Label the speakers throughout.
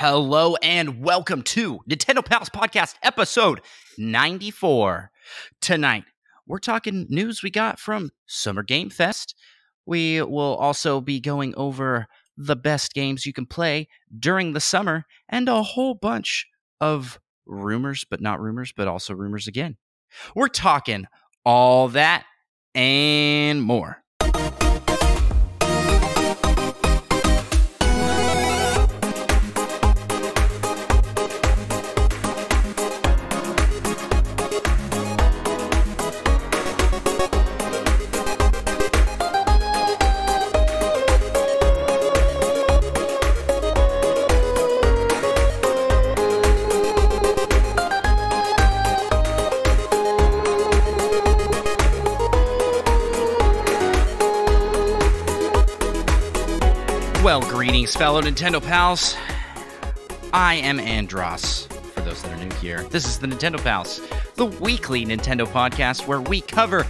Speaker 1: Hello and welcome to Nintendo Pals Podcast episode 94. Tonight, we're talking news we got from Summer Game Fest. We will also be going over the best games you can play during the summer and a whole bunch of rumors, but not rumors, but also rumors again. We're talking all that and more. Well, greetings, fellow Nintendo pals. I am Andros, for those that are new here. This is the Nintendo Pals, the weekly Nintendo podcast where we cover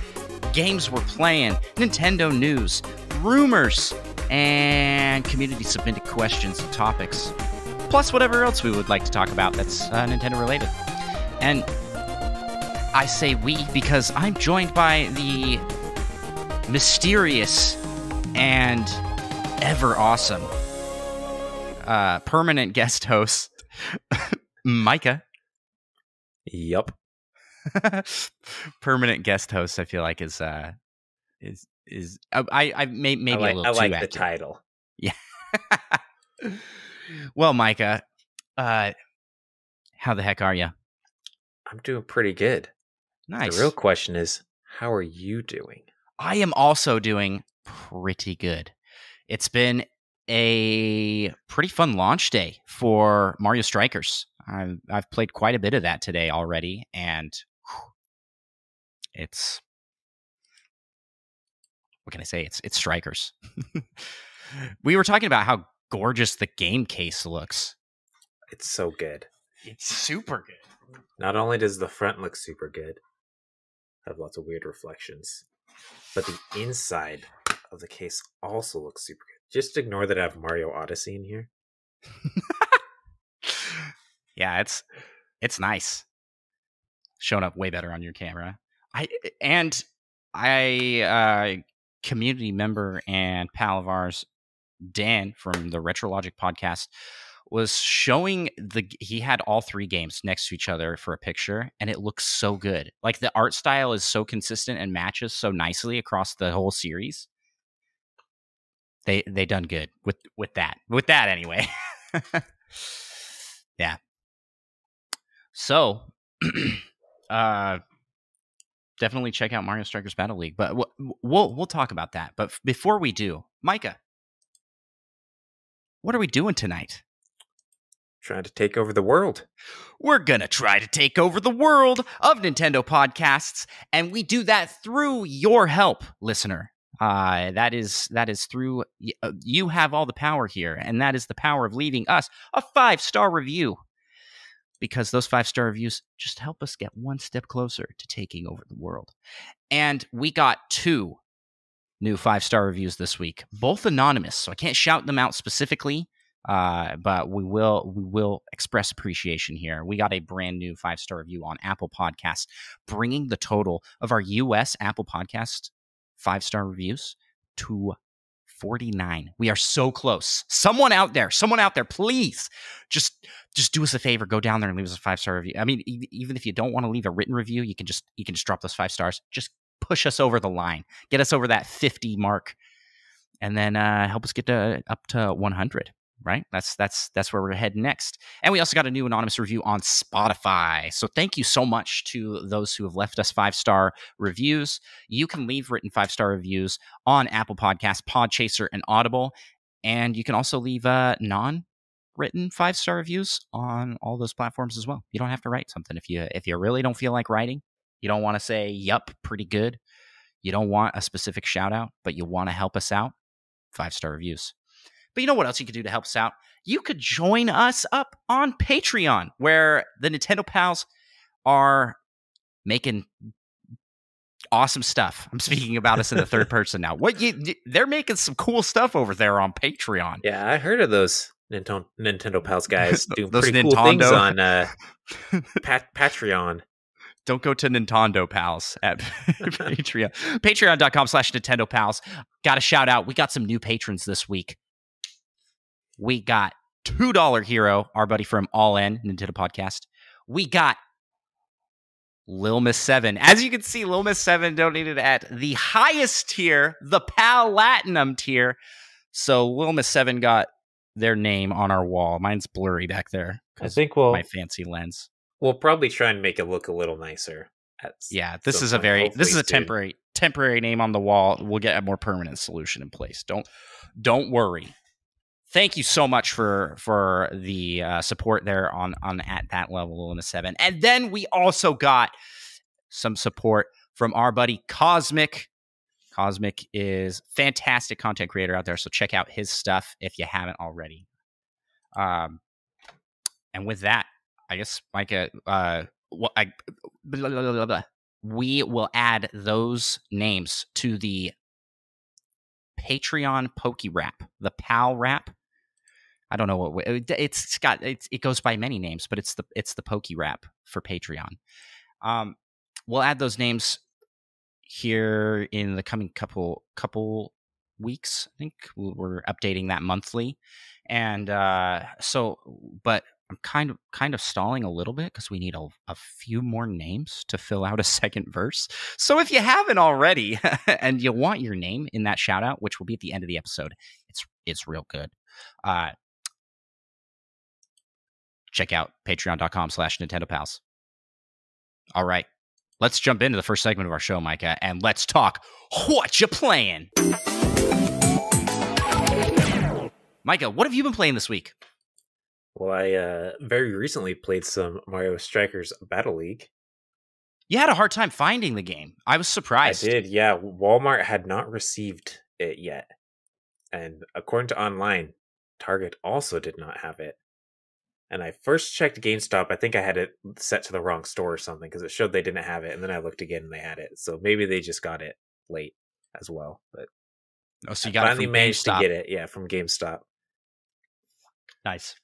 Speaker 1: games we're playing, Nintendo news, rumors, and community-submitted questions and topics, plus whatever else we would like to talk about that's Nintendo-related. And I say we because I'm joined by the mysterious and ever awesome permanent guest host Micah.
Speaker 2: Yup.
Speaker 1: Permanent guest host, I feel like is I maybe a little too
Speaker 2: I like
Speaker 1: active.
Speaker 2: the title.
Speaker 1: Yeah. Well, Micah, how the heck are you?
Speaker 2: I'm doing pretty good.
Speaker 1: Nice.
Speaker 2: The real question is, how are you doing?
Speaker 1: I am also doing pretty good. It's been a pretty fun launch day for Mario Strikers. I've played quite a bit of that today already, and it's, what can I say? It's Strikers. We were talking about how gorgeous the game case looks.
Speaker 2: It's so good.
Speaker 1: It's super good.
Speaker 2: Not only does the front look super good, have lots of weird reflections, but the inside of the case also looks super good. Just ignore that I have Mario Odyssey in here.
Speaker 1: Yeah, it's nice. Showing up way better on your camera. I community member and pal of ours, Dan from the Retrologic podcast, was showing he had all three games next to each other for a picture, and it looks so good. Like, the art style is so consistent and matches so nicely across the whole series. They done good with that anyway. Yeah. So, definitely check out Mario Strikers Battle League, but we'll talk about that. But before we do, Micah, what are we doing tonight?
Speaker 2: Trying to take over the world.
Speaker 1: We're gonna try to take over the world of Nintendo podcasts, and we do that through your help, listener. That is through you have all the power here, and that is the power of leaving us a 5-star review, because those 5-star reviews just help us get one step closer to taking over the world. And we got 2 new 5-star reviews this week, both anonymous, so I can't shout them out specifically, but we will express appreciation here. We got a brand new 5-star review on Apple Podcasts, bringing the total of our US Apple Podcast 5-star reviews to 49. We are so close. Someone out there, please just do us a favor. Go down there and leave us a 5-star review. I mean, even if you don't want to leave a written review, you can just drop those 5 stars. Just push us over the line. Get us over that 50 mark, and then help us get up to 100. Right? That's where we're heading next. And we also got a new anonymous review on Spotify. So thank you so much to those who have left us 5-star reviews. You can leave written 5-star reviews on Apple Podcasts, Podchaser, and Audible. And you can also leave non-written 5-star reviews on all those platforms as well. You don't have to write something if you really don't feel like writing. You don't want to say, yup, pretty good. You don't want a specific shout out, but you want to help us out. 5-star reviews. But you know what else you could do to help us out? You could join us up on Patreon, where the Nintendo Pals are making awesome stuff. I'm speaking about us in the third person now. They're making some cool stuff over there on Patreon.
Speaker 2: Yeah, I heard of those Nintendo Pals guys doing
Speaker 1: Those
Speaker 2: pretty cool things
Speaker 1: Nintendo-
Speaker 2: on Patreon.
Speaker 1: Don't go to Nintendo Pals at Patreon. Patreon.com/Nintendo Pals. Got a shout out. We got some new patrons this week. We got $2 Hero, our buddy from All In, Nintendo Podcast. We got Lil Miss 7. As you can see, Lil Miss 7 donated at the highest tier, the Pal Latinum tier. So Lil Miss 7 got their name on our wall. Mine's blurry back there.
Speaker 2: I think
Speaker 1: my fancy lens.
Speaker 2: We'll probably try and make it look a little nicer.
Speaker 1: This is a temporary name on the wall. We'll get a more permanent solution in place. Don't worry. Thank you so much for the support there on at that level in the 7. And then we also got some support from our buddy Cosmic. Cosmic is fantastic content creator out there, so check out his stuff if you haven't already. And with that, I guess, Micah, we will add those names to the Patreon Poke Rap, the Pal Rap. I don't know what it goes by many names, but it's the Poke Rap for Patreon. We'll add those names here in the coming couple weeks. I think we're updating that monthly, and but I'm kind of stalling a little bit because we need a few more names to fill out a second verse. So if you haven't already and you want your name in that shout out, which will be at the end of the episode, it's real good. Check out patreon.com/Nintendo Pals. All right, let's jump into the first segment of our show, Micah, and let's talk what you playing. Micah, what have you been playing this week?
Speaker 2: Well, I very recently played some Mario Strikers Battle League.
Speaker 1: You had a hard time finding the game. I was surprised.
Speaker 2: I did, yeah. Walmart had not received it yet. And according to online, Target also did not have it. And I first checked GameStop. I think I had it set to the wrong store or something because it showed they didn't have it. And then I looked again and they had it. So maybe they just got it late as well. But
Speaker 1: so you got finally
Speaker 2: managed to get it, yeah, from GameStop.
Speaker 1: Nice.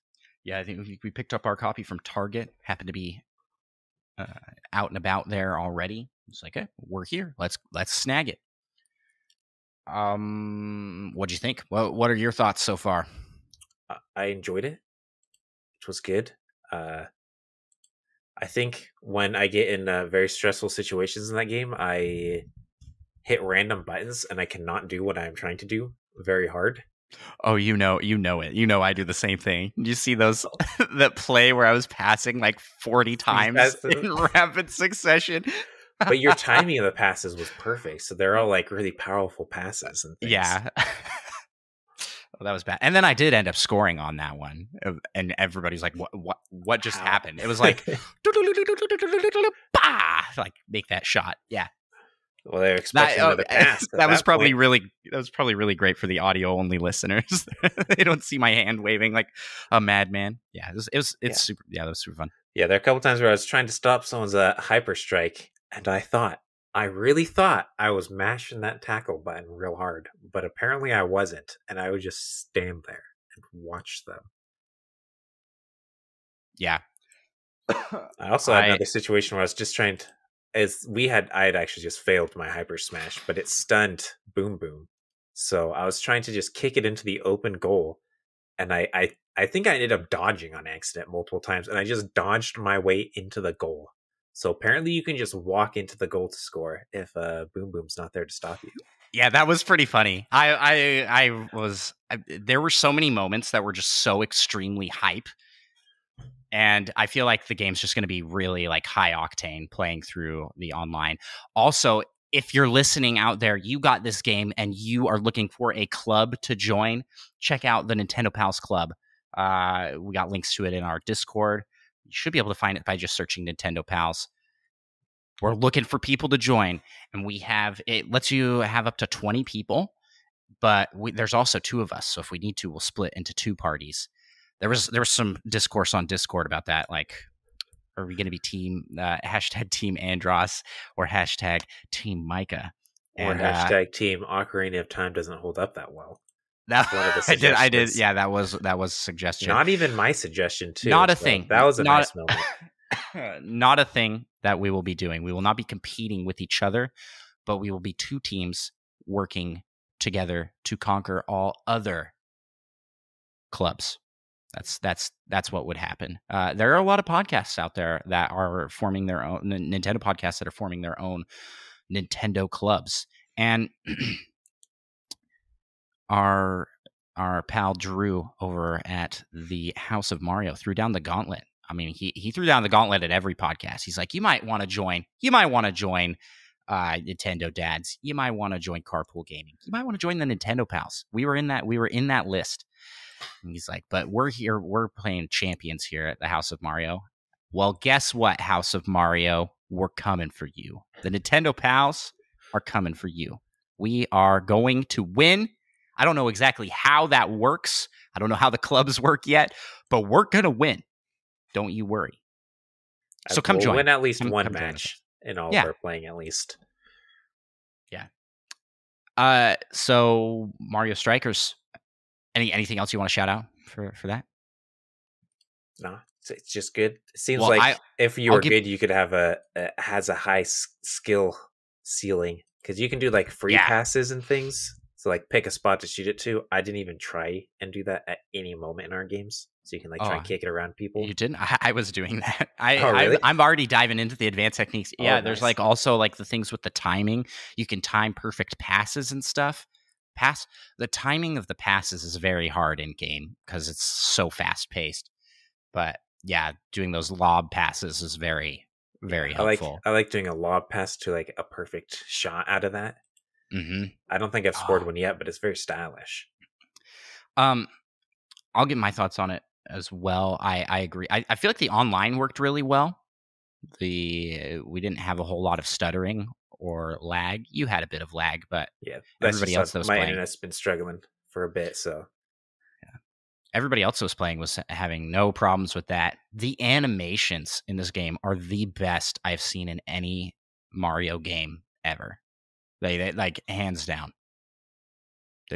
Speaker 1: Yeah, I think we picked up our copy from Target. Happened to be out and about there already. It's like, hey, we're here. Let's snag it. What'd you think? What are your thoughts so far?
Speaker 2: I enjoyed it. It was good. I think when I get in very stressful situations in that game, I hit random buttons and I cannot do what I'm trying to do very hard.
Speaker 1: Oh, you know it. I do the same thing. You see those that play where I was passing like 40 times in rapid succession.
Speaker 2: But your timing of the passes was perfect, so they're all like really powerful passes and things.
Speaker 1: Yeah. Oh, that was bad. And then I did end up scoring on that one, and everybody's like, "What just happened?" It was like, like make that shot. Yeah.
Speaker 2: Well, they're expecting another pass.
Speaker 1: That was probably really great for the audio only listeners. They don't see my hand waving like a madman. Yeah, it's super. Yeah, that was super fun.
Speaker 2: Yeah, there are a couple times where I was trying to stop someone's hyper strike, and I really thought I was mashing that tackle button real hard, but apparently I wasn't, and I would just stand there and watch them.
Speaker 1: Yeah.
Speaker 2: I also had another situation where I was just trying to. I had actually just failed my hyper smash, but it stunned Boom Boom. So I was trying to just kick it into the open goal, and I think I ended up dodging on accident multiple times, and I just dodged my way into the goal. So apparently you can just walk into the goal to score if Boom Boom's not there to stop you.
Speaker 1: Yeah, that was pretty funny. There were so many moments that were just so extremely hype. And I feel like the game's just going to be really like high octane playing through the online. Also, if you're listening out there, you got this game and you are looking for a club to join, check out the Nintendo Pals Club. We got links to it in our Discord. You should be able to find it by just searching Nintendo Pals. We're looking for people to join, and it lets you have up to 20 people, but there's also 2 of us. So if we need to, we'll split into 2 parties. There was some discourse on Discord about that. Like, are we going to be hashtag Team Andros or hashtag Team Micah?
Speaker 2: Or hashtag Team Ocarina of Time doesn't hold up that well.
Speaker 1: That
Speaker 2: one of the
Speaker 1: I did.
Speaker 2: suggestions.
Speaker 1: Yeah, that was a suggestion.
Speaker 2: Not even my suggestion, too.
Speaker 1: Not a thing.
Speaker 2: That was a nice moment.
Speaker 1: Not a thing that we will be doing. We will not be competing with each other, but we will be two teams working together to conquer all other clubs. That's what would happen. There are a lot of podcasts out there that are forming their own Nintendo podcasts that are forming their own Nintendo clubs, and our pal Drew over at the House of Mario threw down the gauntlet. I mean, he threw down the gauntlet at every podcast. He's like, you might want to join. Nintendo Dads. You might want to join Carpool Gaming. You might want to join the Nintendo Pals. We were in that list. And he's like, but we're here. We're playing champions here at the House of Mario. Well, guess what, House of Mario? We're coming for you. The Nintendo Pals are coming for you. We are going to win. I don't know exactly how that works. I don't know how the clubs work yet, but we're going to win. Don't you worry. So come join.
Speaker 2: We'll win at least one match in all of our playing, at least.
Speaker 1: Yeah. So Mario Strikers. Anything else you want to shout out for that?
Speaker 2: No, it's just good. It seems like if you were good, you could have has a high skill ceiling, because you can do like free passes and things. So like pick a spot to shoot it to. I didn't even try and do that at any moment in our games. So you can like try and kick it around people.
Speaker 1: You didn't? I was doing that.
Speaker 2: Really?
Speaker 1: I'm already diving into the advanced techniques. Yeah,
Speaker 2: nice.
Speaker 1: There's like also like the things with the timing. You can time perfect passes and stuff. The timing of the passes is very hard in game because it's so fast paced. But yeah, doing those lob passes is very, very helpful.
Speaker 2: I like doing a lob pass to like a perfect shot out of that.
Speaker 1: Mm-hmm.
Speaker 2: I don't think I've scored one yet, but it's very stylish.
Speaker 1: I'll get my thoughts on it as well. I agree. I feel like the online worked really well. We didn't have a whole lot of stuttering or lag. You had a bit of lag, but everybody else that was playing,
Speaker 2: my internet's been struggling for a bit, so
Speaker 1: everybody else that was playing was having no problems with that. The animations in this game are the best I've seen in any Mario game ever. They like hands down.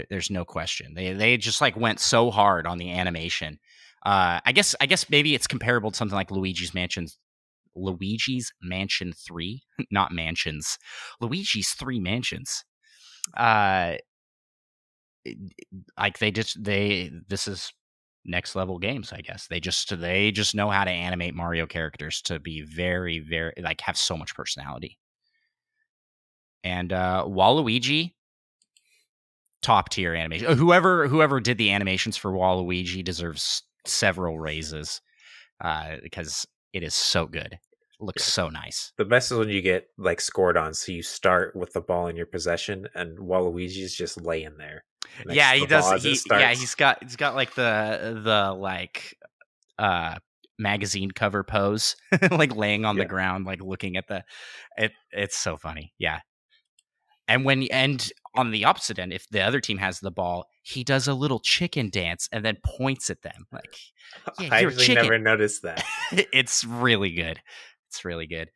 Speaker 1: There's no question. They just like went so hard on the animation. I guess maybe it's comparable to something like Luigi's Mansion 3, not mansions. Luigi's 3 mansions. Like this is next level games, I guess. They just know how to animate Mario characters to be very, very like have so much personality. And Waluigi, top tier animation. Whoever did the animations for Waluigi deserves several raises because it is so good. It looks so nice.
Speaker 2: The best is when you get like scored on. So you start with the ball in your possession, and Waluigi's just laying there.
Speaker 1: Yeah, he does. He's got like the like magazine cover pose, like laying on the ground, like looking at it's so funny. Yeah. And on the opposite end, if the other team has the ball, he does a little chicken dance and then points at them. Like,
Speaker 2: I actually never noticed that.
Speaker 1: It's really good. It's really good.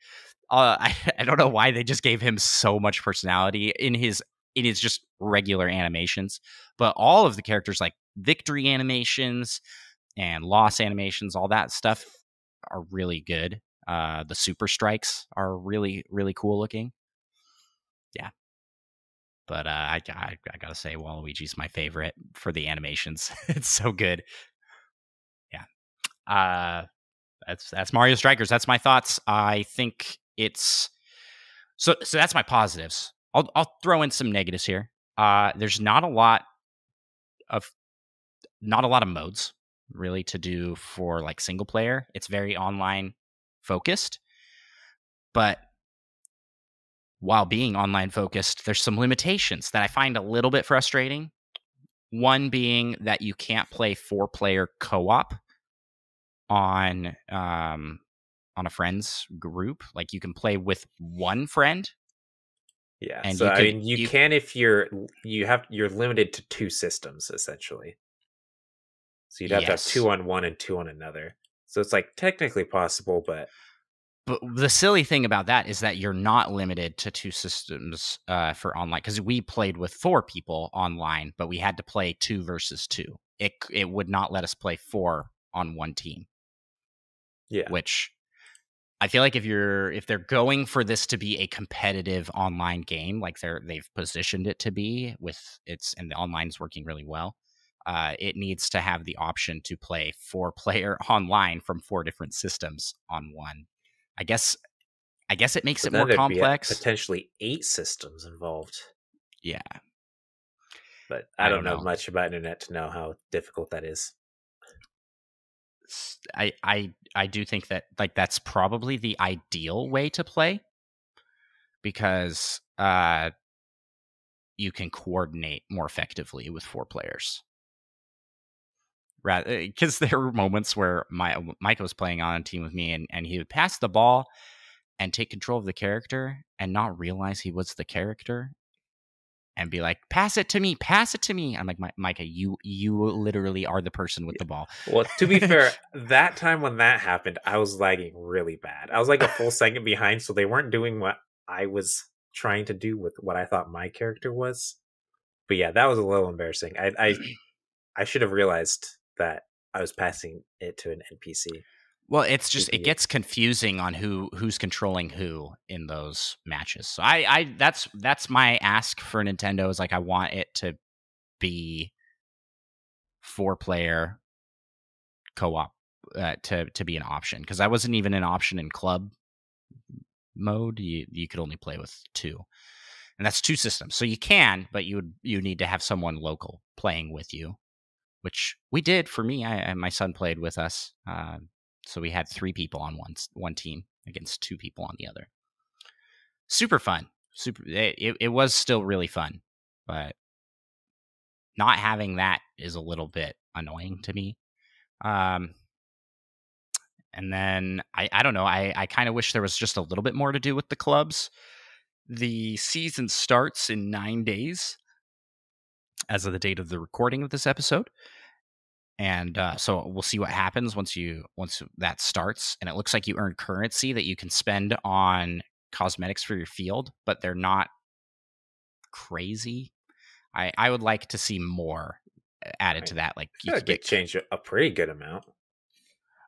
Speaker 1: I don't know why they just gave him so much personality in his just regular animations, but all of the characters like victory animations and loss animations, all that stuff are really good. The super strikes are really, really cool looking. Yeah. But I gotta say, Waluigi's my favorite for the animations. It's so good. Yeah. That's Mario Strikers. That's my thoughts. I think it's so that's my positives. I'll throw in some negatives here. There's not a lot of modes really to do for like single player. It's very online focused, but while being online focused, there's some limitations that I find a little bit frustrating. One being that you can't play 4-player co-op on a friend's group. Like you can play with one friend.
Speaker 2: Yeah, and so you can if you're limited to 2 systems essentially. So you'd have to have 2 on one and 2 on another. So it's like technically possible, but
Speaker 1: But the silly thing about that is that you're not limited to 2 systems for online, because we played with 4 people online, but we had to play 2 versus 2. It would not let us play 4 on one team.
Speaker 2: Yeah,
Speaker 1: which I feel like if they're going for this to be a competitive online game, like they've positioned it to be, and the online's working really well. It needs to have the option to play 4-player online from 4 different systems on one. I guess it makes it more complex.
Speaker 2: Potentially 8 systems involved.
Speaker 1: Yeah,
Speaker 2: but I don't know much about internet to know how difficult that is.
Speaker 1: I do think that like that's probably the ideal way to play, because you can coordinate more effectively with 4 players. Rather, because there were moments where Micah was playing on a team with me, and he would pass the ball and take control of the character and not realize he was the character and be like, pass it to me. I'm like, Micah, you literally are the person with the ball.
Speaker 2: Well, to be fair, that time when that happened, I was lagging really bad. I was like a full second behind, so they weren't doing what I was trying to do with what I thought my character was. But yeah, that was a little embarrassing. I should have realized that I was passing it to an NPC.
Speaker 1: Well, it's just it gets confusing on who's controlling who in those matches. So that's my ask for Nintendo, is like I want it to be 4-player co-op to be an option, because I wasn't even an option in club mode. You could only play with 2, and that's 2 systems. So you can, but you need to have someone local playing with you, which we did. For me, my son played with us. So we had 3 people on one team against 2 people on the other. Super fun. It was still really fun, but not having that is a little bit annoying to me. And then I don't know. I kind of wish there was just a little bit more to do with the clubs. The season starts in 9 days as of the date of the recording of this episode. And so we'll see what happens once that starts. And it looks like you earn currency that you can spend on cosmetics for your field, but they're not crazy. I would like to see more added to that. Like
Speaker 2: you could change a pretty good amount.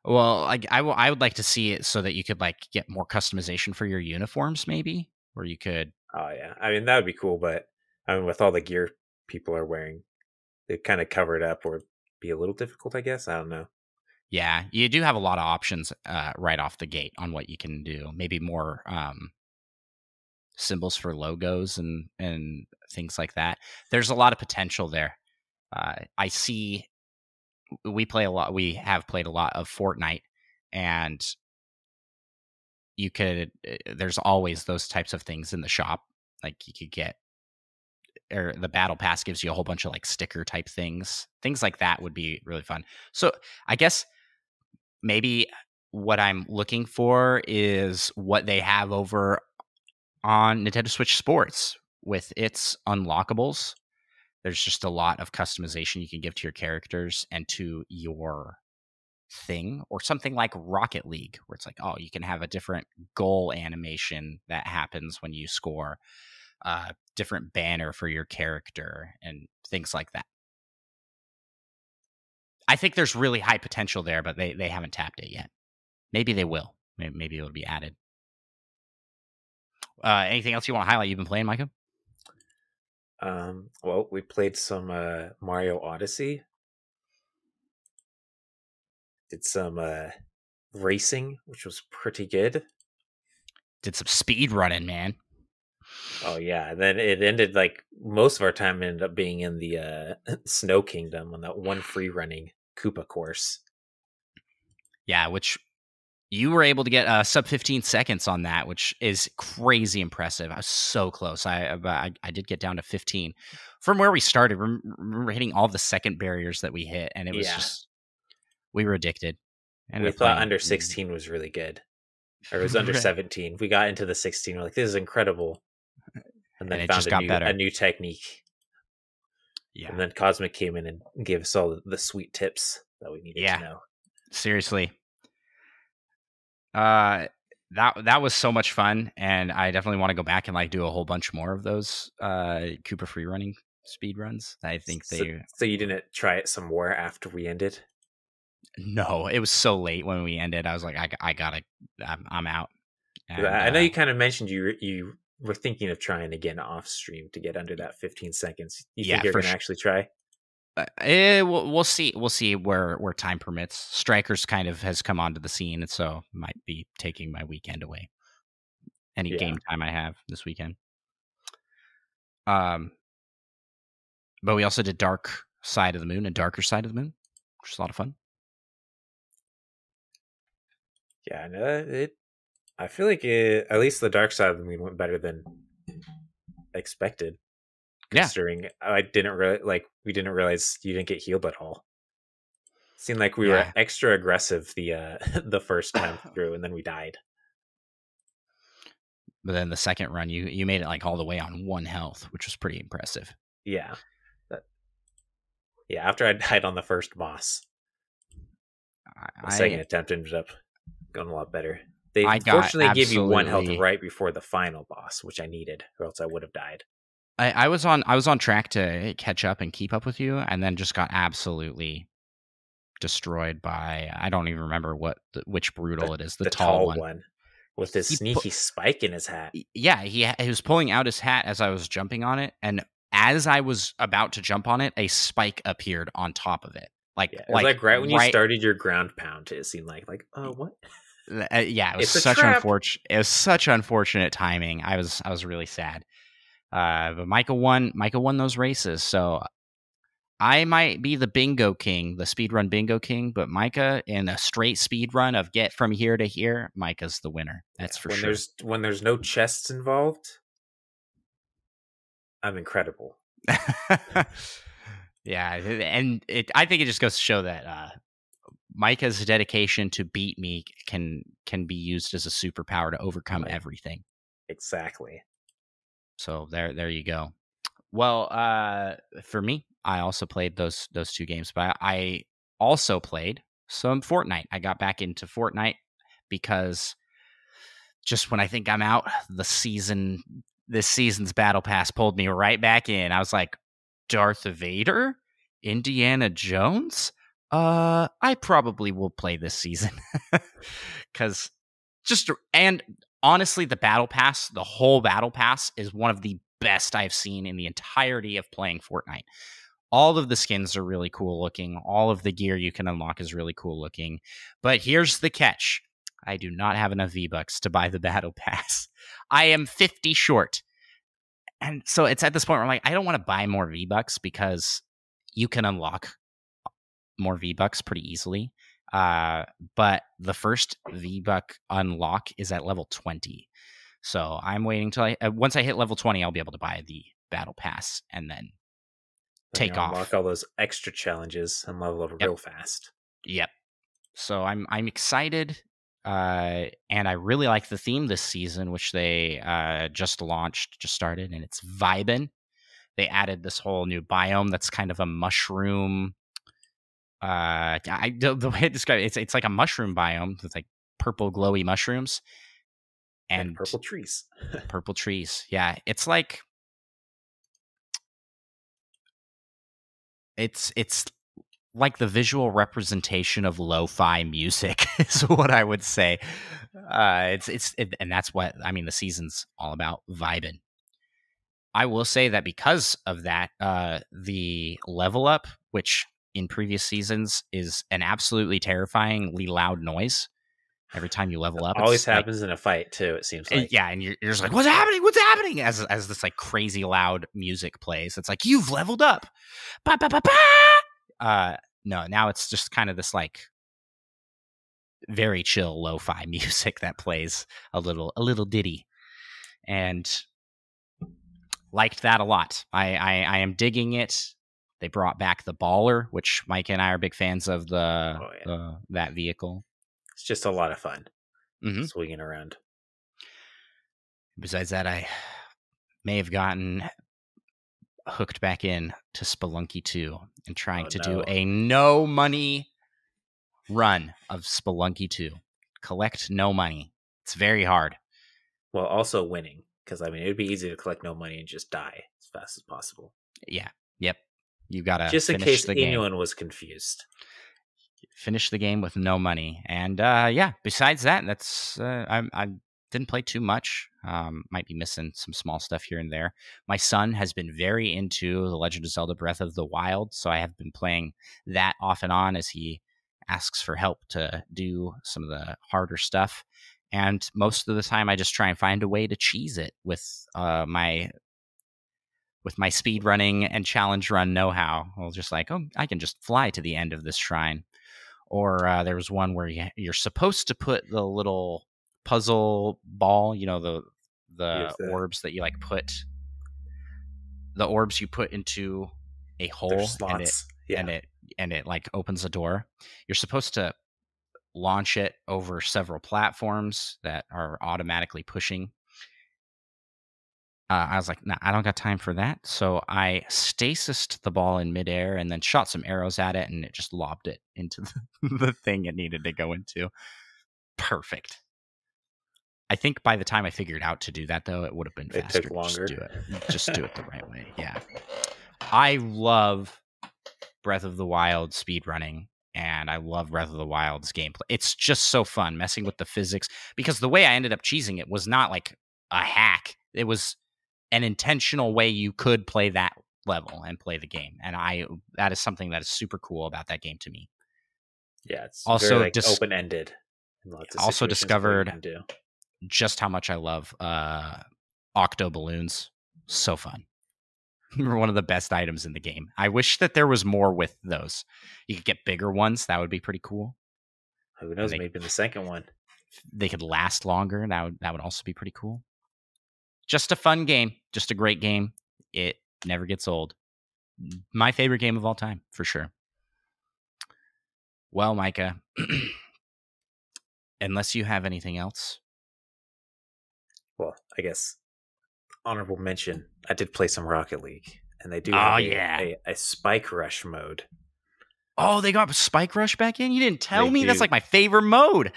Speaker 1: Well, I would like to see it so that you could like get more customization for your uniforms, maybe, where you could.
Speaker 2: Oh yeah, I mean that would be cool, but I mean with all the gear people are wearing, they kind of cover it up, or be a little difficult, I guess. I don't know.
Speaker 1: Yeah, you do have a lot of options right off the gate on what you can do. Maybe more symbols for logos and things like that. There's a lot of potential there. I see. We have played a lot of Fortnite, and there's always those types of things in the shop. Like you could get, or the battle pass gives you a whole bunch of like sticker type things like that would be really fun. So I guess maybe what I'm looking for is what they have over on Nintendo Switch Sports with its unlockables. There's just a lot of customization you can give to your characters and to your thing, or something like Rocket League, where it's like, oh, you can have a different goal animation that happens when you score, different banner for your character, and things like that. I think there's really high potential there, but they haven't tapped it yet. Maybe they will. Maybe it'll be added. Anything else you want to highlight you've been playing, Micah?
Speaker 2: Well, we played some Mario Odyssey. Did some racing, which was pretty good.
Speaker 1: Did some speed running, man.
Speaker 2: Oh yeah, and then it ended like most of our time ended up being in the Snow Kingdom on that one free running Koopa course.
Speaker 1: Yeah, which you were able to get sub 15 seconds on that, which is crazy impressive. I was so close. I did get down to 15 from where we started. Remember hitting all the second barriers that we hit, and it was just, we were addicted.
Speaker 2: We thought under 16 was really good, or it was under 17. We got into the 16. We're like, this is incredible, and then found a new technique. Yeah, and then Cosmic came in and gave us all the sweet tips that we needed to know.
Speaker 1: Seriously. that was so much fun, and I definitely want to go back and like do a whole bunch more of those Koopa free running speed runs. I think
Speaker 2: So you didn't try it some more after we ended?
Speaker 1: No, it was so late when we ended. I was like, I gotta, I'm out. And,
Speaker 2: I know you kind of mentioned you were thinking of trying again off stream to get under that 15 seconds. You think you're going to actually try?
Speaker 1: We'll see. We'll see where time permits. Strikers kind of has come onto the scene, and so might be taking my weekend away. Any game time I have this weekend. But we also did Dark Side of the Moon and Darker Side of the Moon, which is a lot of fun.
Speaker 2: Yeah, no, I feel like at least the Dark Side of the Moon went better than expected. Considering I didn't we didn't realize you didn't get healed at all. Seemed like we were extra aggressive the first time through, and then we died.
Speaker 1: But then the second run, you made it like all the way on 1 health, which was pretty impressive.
Speaker 2: Yeah. After I died on the first boss, the second attempt ended up going a lot better. They fortunately give you 1 health right before the final boss, which I needed, or else I would have died.
Speaker 1: I was on track to catch up and keep up with you, and then just got absolutely destroyed by, I don't even remember which brutal it is. The tall one
Speaker 2: with his sneaky spike in his hat.
Speaker 1: Yeah, he was pulling out his hat as I was jumping on it, and as I was about to jump on it, a spike appeared on top of it. Like right
Speaker 2: when you started your ground pound, it seemed like oh, what?
Speaker 1: Yeah, it was such unfortunate. It was such unfortunate timing. I was really sad. But Micah won those races, so I might be the bingo king, the speedrun bingo king, but Micah in a straight speed run of get from here to here, Micah's the winner. That's for sure.
Speaker 2: When there's no chests involved, I'm incredible.
Speaker 1: Yeah, and I think it just goes to show that Micah's dedication to beat me can be used as a superpower to overcome everything.
Speaker 2: Exactly.
Speaker 1: So there you go. Well, for me, I also played those 2 games, but I also played some Fortnite. I got back into Fortnite because just when I think I'm out, this season's battle pass pulled me right back in. I was like, Darth Vader? Indiana Jones? I probably will play this season. And honestly, the whole battle pass is one of the best I've seen in the entirety of playing Fortnite. All of the skins are really cool looking. All of the gear you can unlock is really cool looking. But here's the catch. I do not have enough V-Bucks to buy the battle pass. I am 50 short. And so it's at this point where I'm like, I don't want to buy more V-Bucks because you can unlock more V-Bucks pretty easily. But the first V-Buck unlock is at level 20. So I'm waiting till once I hit level 20, I'll be able to buy the battle pass and then take off.
Speaker 2: Unlock all those extra challenges and level up real fast.
Speaker 1: Yep. So I'm excited. And I really like the theme this season, which they just started, and it's vibin'. They added this whole new biome that's kind of a mushroom. The way I describe it's like a mushroom biome with like purple glowy mushrooms and
Speaker 2: purple trees.
Speaker 1: Purple trees, yeah. It's like it's like the visual representation of lo-fi music is what I would say. And that's what I mean. The season's all about vibing. I will say that because of that, the level up, which in previous seasons is an absolutely terrifyingly loud noise every time you level up.
Speaker 2: It always happens in a fight too, it seems like.
Speaker 1: Yeah, and you're just like, what's happening? As this like crazy loud music plays. It's like, you've leveled up. Ba, ba, ba, ba! No, now it's just kind of this like very chill lo-fi music that plays a little ditty. And liked that a lot. I am digging it. They brought back the baller, which Mike and I are big fans of that vehicle.
Speaker 2: It's just a lot of fun swinging around.
Speaker 1: Besides that, I may have gotten hooked back in to Spelunky 2 and trying to do a no money run of Spelunky 2. Collect no money. It's very hard.
Speaker 2: Well, also winning, because I mean, it would be easy to collect no money and just die as fast as possible.
Speaker 1: Yeah. Yep. You gotta
Speaker 2: just in
Speaker 1: finish
Speaker 2: case
Speaker 1: the game.
Speaker 2: anyone was confused.
Speaker 1: Finish the game with no money, and yeah. Besides that, that's I didn't play too much. Might be missing some small stuff here and there. My son has been very into The Legend of Zelda: Breath of the Wild, so I have been playing that off and on as he asks for help to do some of the harder stuff. And most of the time, I just try and find a way to cheese it with my speed running and challenge run know-how. I'll just like, oh, I can just fly to the end of this shrine. Or there was one where you're supposed to put the little puzzle ball, the orbs that you like put, the orbs you put into a hole, and it like opens a door. You're supposed to launch it over several platforms that are automatically pushing. I was like, nah, I don't got time for that. So I stasised the ball in midair and then shot some arrows at it, and it just lobbed it into the thing it needed to go into. Perfect. I think by the time I figured out to do that, though, it would have been faster.
Speaker 2: It took longer.
Speaker 1: Just do it the right way. Yeah. I love Breath of the Wild speedrunning, and I love Breath of the Wild's gameplay. It's just so fun messing with the physics, because the way I ended up cheesing it was not like a hack. It was an intentional way you could play that level and play the game. And that is something that is super cool about that game to me.
Speaker 2: Yeah, it's also very, open-ended.
Speaker 1: Also discovered just how much I love octo balloons. So fun. They're one of the best items in the game. I wish that there was more with those. You could get bigger ones. That would be pretty cool.
Speaker 2: Who knows? Maybe in the second one
Speaker 1: they could last longer. That would also be pretty cool. Just a fun game. Just a great game. It never gets old. My favorite game of all time, for sure. Well, Micah, unless you have anything else.
Speaker 2: Well, I guess honorable mention, I did play some Rocket League, and they do have a Spike Rush mode.
Speaker 1: Oh, they got Spike Rush back in? You didn't tell me? That's like my favorite mode.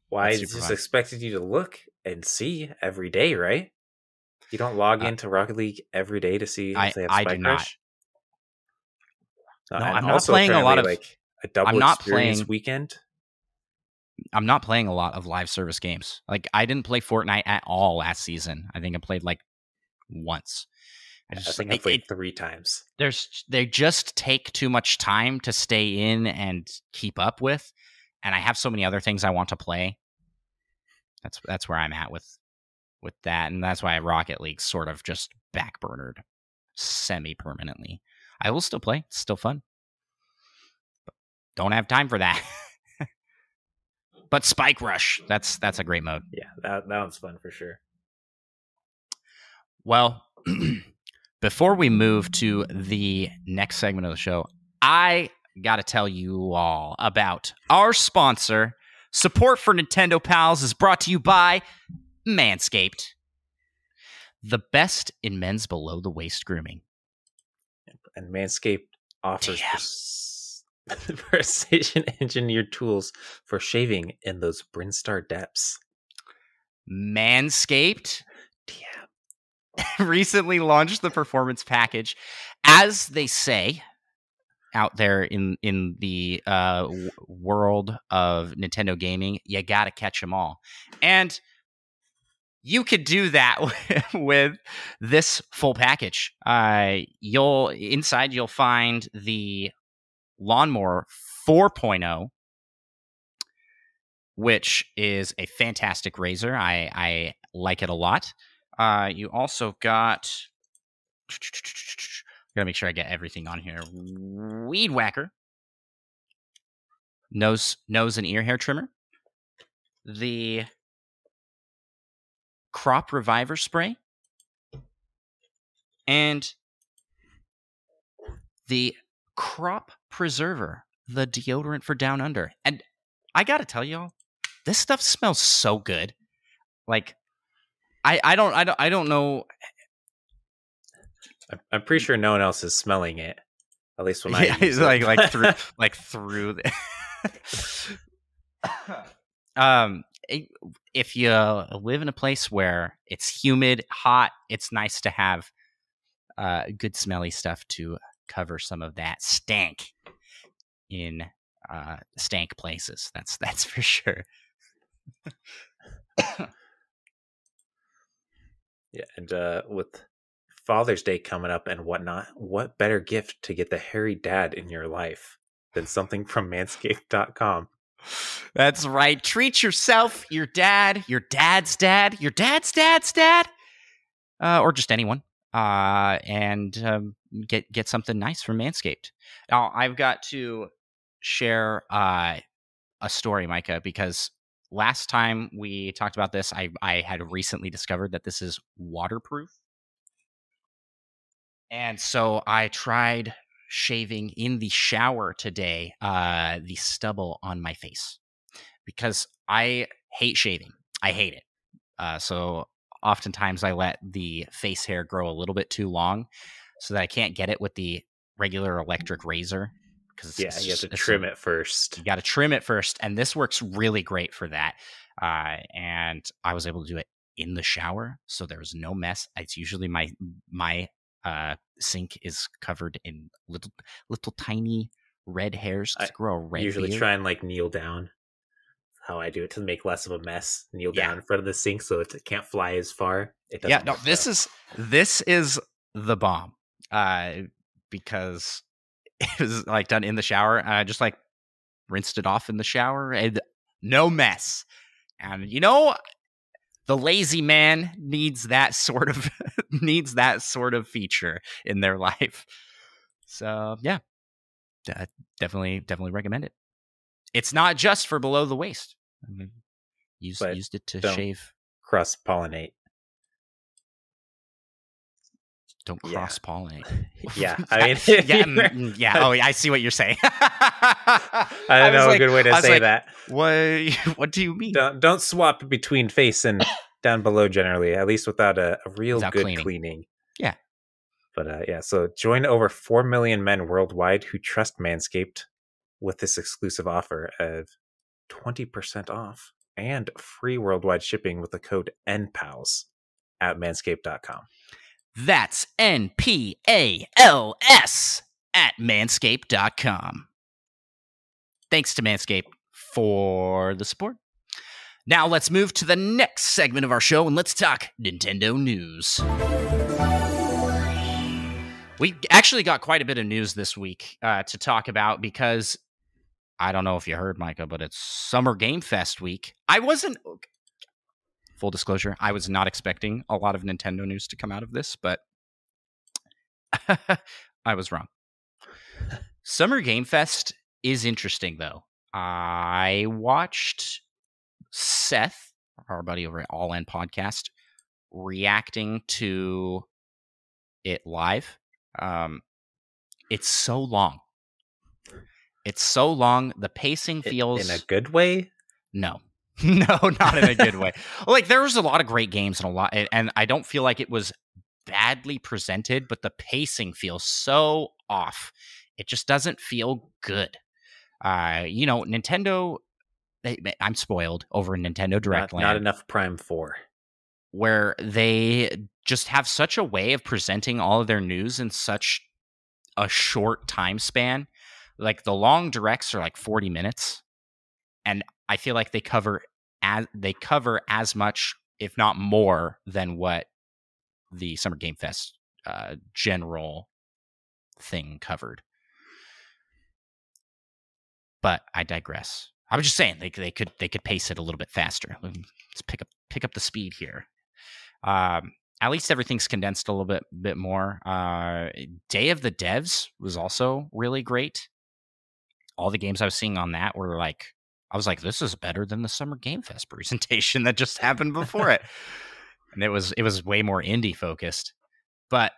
Speaker 2: Why? I just expected you to look and see every day, right? You don't log into Rocket League every day to see if they have Spike Rush?
Speaker 1: No, I'm not playing a lot of...
Speaker 2: like a double experience weekend.
Speaker 1: I'm not playing a lot of live service games. Like, I didn't play Fortnite at all last season. I think I played like once.
Speaker 2: I think I played 3 times.
Speaker 1: They just take too much time to stay in and keep up with, and I have so many other things I want to play. That's where I'm at with that, and that's why Rocket League sort of just backburnered semi-permanently. I will still play. It's still fun. But don't have time for that. But Spike Rush, that's a great mode.
Speaker 2: Yeah, that one's fun for sure.
Speaker 1: Well, before we move to the next segment of the show, I got to tell you all about our sponsor. Support for Nintendo Pals is brought to you by Manscaped, the best in men's below-the-waist grooming.
Speaker 2: And Manscaped offers precision-engineered tools for shaving in those Brinstar depths.
Speaker 1: Manscaped recently launched the Performance Package. As they say out there in the world of Nintendo gaming, you got to catch them all. And you could do that with this full package. You'll find the Lawnmower 4.0, which is a fantastic razor. I like it a lot. You also got... Gotta make sure I get everything on here. Weed Whacker. Nose and ear hair trimmer. The Crop Reviver spray. And the Crop Preserver, the deodorant for down under. And I gotta tell y'all, this stuff smells so good. Like, I don't know.
Speaker 2: I'm pretty sure no one else is smelling it. At least when I use
Speaker 1: it.
Speaker 2: like
Speaker 1: through the if you live in a place where it's humid, hot, it's nice to have good smelly stuff to cover some of that stank in stank places. That's for sure.
Speaker 2: Yeah, and with Father's Day coming up and whatnot, what better gift to get the hairy dad in your life than something from Manscaped.com?
Speaker 1: That's right. Treat yourself, your dad, your dad's dad, your dad's dad's dad, or just anyone, and get something nice from Manscaped. Now, I've got to share a story, Micah, because last time we talked about this, I had recently discovered that this is waterproof. And so I tried shaving in the shower today, the stubble on my face, because I hate shaving. I hate it. So oftentimes I let the face hair grow a little bit too long so that I can't get it with the regular electric razor.
Speaker 2: Because you have to trim it first.
Speaker 1: You got to trim it first. And this works really great for that. And I was able to do it in the shower, so there was no mess. It's usually my sink is covered in little tiny red hairs to grow a red
Speaker 2: usually
Speaker 1: beard.
Speaker 2: Try and like kneel down. How I do it to make less of a mess. Kneel down in front of the sink so it can't fly as far. It doesn't.
Speaker 1: This is the bomb. Because it was like done in the shower, and I just like rinsed it off in the shower, and no mess. And the lazy man needs that sort of feature in their life. So yeah, definitely recommend it. It's not just for below the waist. I mean, used it to shave.
Speaker 2: Cross pollinate.
Speaker 1: Don't cross pollinate.
Speaker 2: Yeah, I
Speaker 1: mean, yeah. Oh, I see what you're saying.
Speaker 2: I don't know a good way to say that.
Speaker 1: What do you mean?
Speaker 2: Don't swap between face and down below generally, at least without a real good cleaning.
Speaker 1: Yeah.
Speaker 2: But so join over 4 million men worldwide who trust Manscaped with this exclusive offer of 20% off and free worldwide shipping with the code NPALS at manscaped.com.
Speaker 1: That's NPALS at manscaped.com. Thanks to Manscaped for the support. Now let's move to the next segment of our show and let's talk Nintendo news. We actually got quite a bit of news this week to talk about because I don't know if you heard, Micah, but it's Summer Game Fest week. Full disclosure, I was not expecting a lot of Nintendo news to come out of this, but I was wrong. Summer Game Fest is interesting, though. I watched Seth, our buddy over at All In Podcast, reacting to it live. It's so long. The pacing feels...
Speaker 2: In a good way?
Speaker 1: No. No, not in a good way. Like, there was a lot of great games and I don't feel like it was badly presented, but the pacing feels so off. It just doesn't feel good. Nintendo, I'm spoiled over in Nintendo Direct Land.
Speaker 2: Not enough Prime 4.
Speaker 1: Where they just have such a way of presenting all of their news in such a short time span. Like, the long directs are like 40 minutes. And I feel like they cover as much, if not more, than what the Summer Game Fest general thing covered. But I digress. I was just saying they could pace it a little bit faster. Let's pick up the speed here. At least everything's condensed a little bit more. Day of the Devs was also really great. All the games I was seeing on that were like, I was like, this is better than the Summer Game Fest presentation that just happened before it. And it was way more indie focused. But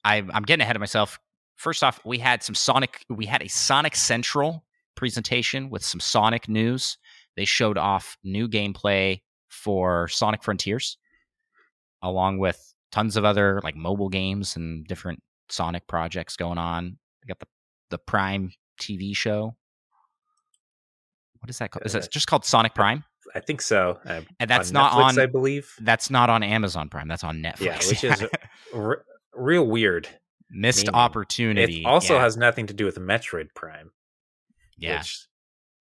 Speaker 1: I'm getting ahead of myself. First off, we had a Sonic Central presentation with some Sonic news. They showed off new gameplay for Sonic Frontiers, along with tons of other like mobile games and different Sonic projects going on. They got the Prime TV show. What is that called? Is it just called Sonic Prime?
Speaker 2: I think so.
Speaker 1: And that's
Speaker 2: on
Speaker 1: not
Speaker 2: Netflix,
Speaker 1: on,
Speaker 2: I believe.
Speaker 1: That's not on Amazon Prime. That's on Netflix.
Speaker 2: Yeah, which is real weird.
Speaker 1: Missed opportunity.
Speaker 2: It also has nothing to do with Metroid Prime.
Speaker 1: Yeah.
Speaker 2: Which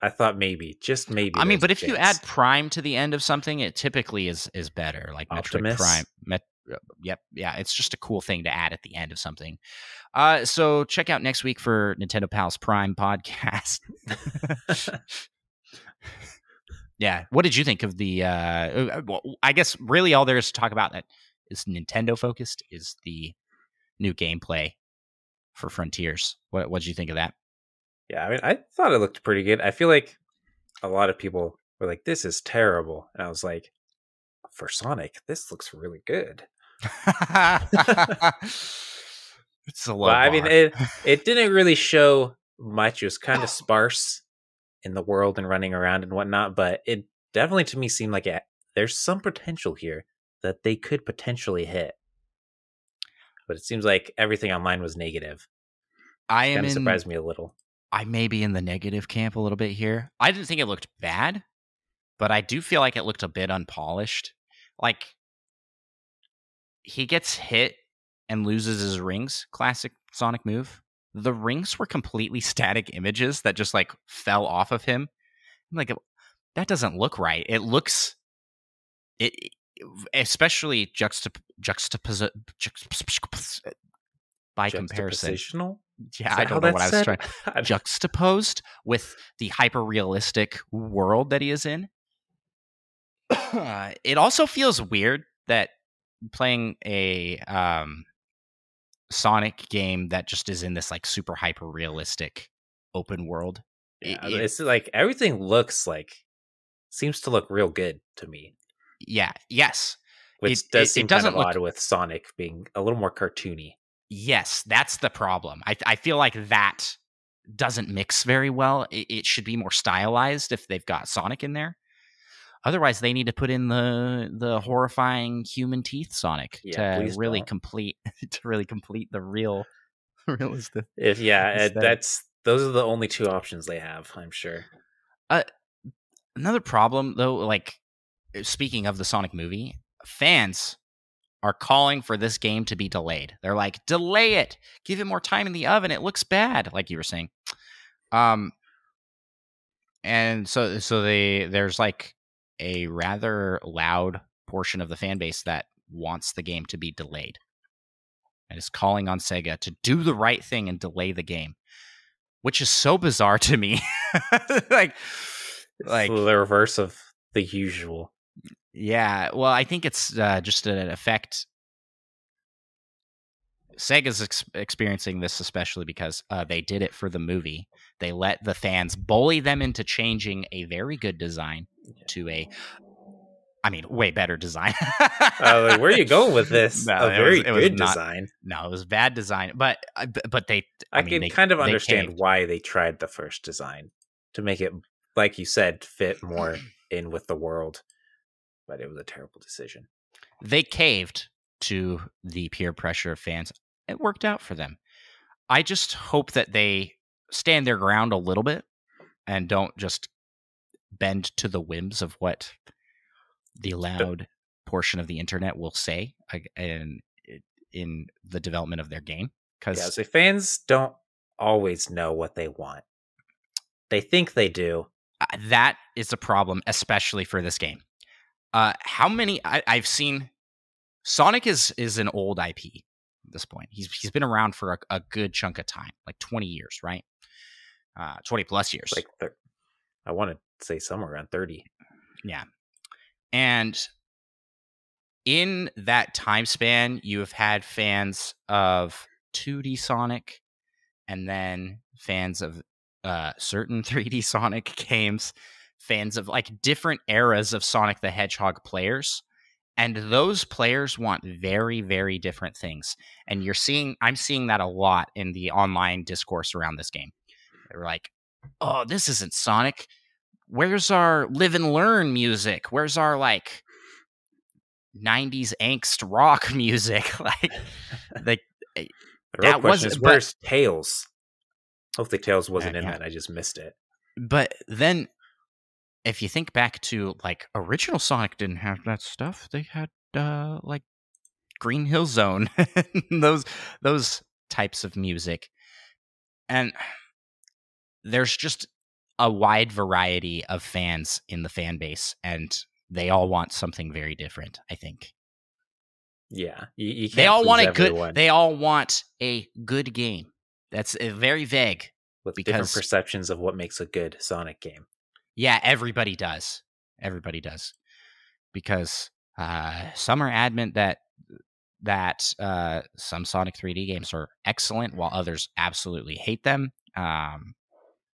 Speaker 2: I thought maybe, just maybe.
Speaker 1: I mean, but if you add Prime to the end of something, it typically is better. Like
Speaker 2: Optimus?
Speaker 1: Metroid Prime. Yep. Yeah. It's just a cool thing to add at the end of something. So check out next week for Nintendo Pals Prime podcast. Yeah. What did you think of the, well, I guess really all there is to talk about that is Nintendo focused is the new gameplay for Frontiers. What did you think of that?
Speaker 2: Yeah, I mean, I thought it looked pretty good. I feel like a lot of people were like, this is terrible. And I was like, for Sonic, this looks really good.
Speaker 1: It's a low bar.
Speaker 2: I mean, it didn't really show much. It was kind of sparse in the world and running around and whatnot, but it definitely to me seemed like there's some potential here that they could potentially hit. But it seems like everything online was negative. It kind of surprised me a little.
Speaker 1: I may be in the negative camp a little bit here. I didn't think it looked bad, but I do feel like it looked a bit unpolished. Like, he gets hit and loses his rings. Classic Sonic move. The rings were completely static images that just like fell off of him. I'm like, that doesn't look right. It looks, especially by comparison. Yeah, I don't know what I was trying. Juxtaposed with the hyper-realistic world that he is in. It also feels weird that playing a Sonic game that just is in this like super hyper-realistic open world.
Speaker 2: Yeah, it's like everything seems to look real good to me.
Speaker 1: Yeah, yes.
Speaker 2: Which does seem kind of odd with Sonic being a little more cartoony.
Speaker 1: Yes, that's the problem. I feel like that doesn't mix very well. It should be more stylized if they've got Sonic in there. Otherwise, they need to put in the horrifying human teeth Sonic to really complete the real realistic.
Speaker 2: Those are the only two options they have, I'm sure.
Speaker 1: Another problem, though, like speaking of the Sonic movie, fans are calling for this game to be delayed. They're like, delay it, give it more time in the oven. It looks bad, like you were saying. And so there's like a rather loud portion of the fan base that wants the game to be delayed and is calling on Sega to do the right thing and delay the game, which is so bizarre to me. like
Speaker 2: the reverse of the usual.
Speaker 1: Yeah, well, I think it's just an effect. Sega's experiencing this especially because they did it for the movie. They let the fans bully them into changing a very good design to way better design.
Speaker 2: Where are you going with this?
Speaker 1: No,
Speaker 2: a very good design.
Speaker 1: No, it was bad design. But they.
Speaker 2: I can kind of understand why they tried the first design to make it, like you said, fit more in with the world. But it was a terrible decision.
Speaker 1: They caved to the peer pressure of fans. It worked out for them. I just hope that they stand their ground a little bit and don't just bend to the whims of what the loud portion of the internet will say in the development of their game. Because
Speaker 2: so fans don't always know what they want. They think they do.
Speaker 1: That is a problem, especially for this game. How many I've seen? Sonic is an old IP at this point. He's been around for a good chunk of time, like 20 years, right? 20 plus years.
Speaker 2: I want to say somewhere around 30.
Speaker 1: Yeah. And in that time span, you have had fans of 2D Sonic and then fans of certain 3D Sonic games, fans of like different eras of Sonic the Hedgehog players. And those players want very, very different things. And I'm seeing that a lot in the online discourse around this game. They're like, oh, this isn't Sonic. Where's our live and learn music? Where's our like 90s angst rock music?
Speaker 2: The real question is, where's Tails? Hopefully Tails wasn't in that. I just missed it.
Speaker 1: But then if you think back to like original Sonic didn't have that stuff. They had like Green Hill Zone, those types of music, and there's just a wide variety of fans in the fan base, and they all want something very different, I think.
Speaker 2: Yeah, you can't
Speaker 1: they all want
Speaker 2: everyone.
Speaker 1: They all want a good game. That's very vague.
Speaker 2: With different perceptions of what makes a good Sonic game.
Speaker 1: Yeah, everybody does. Because some are adamant that some Sonic 3D games are excellent, while others absolutely hate them.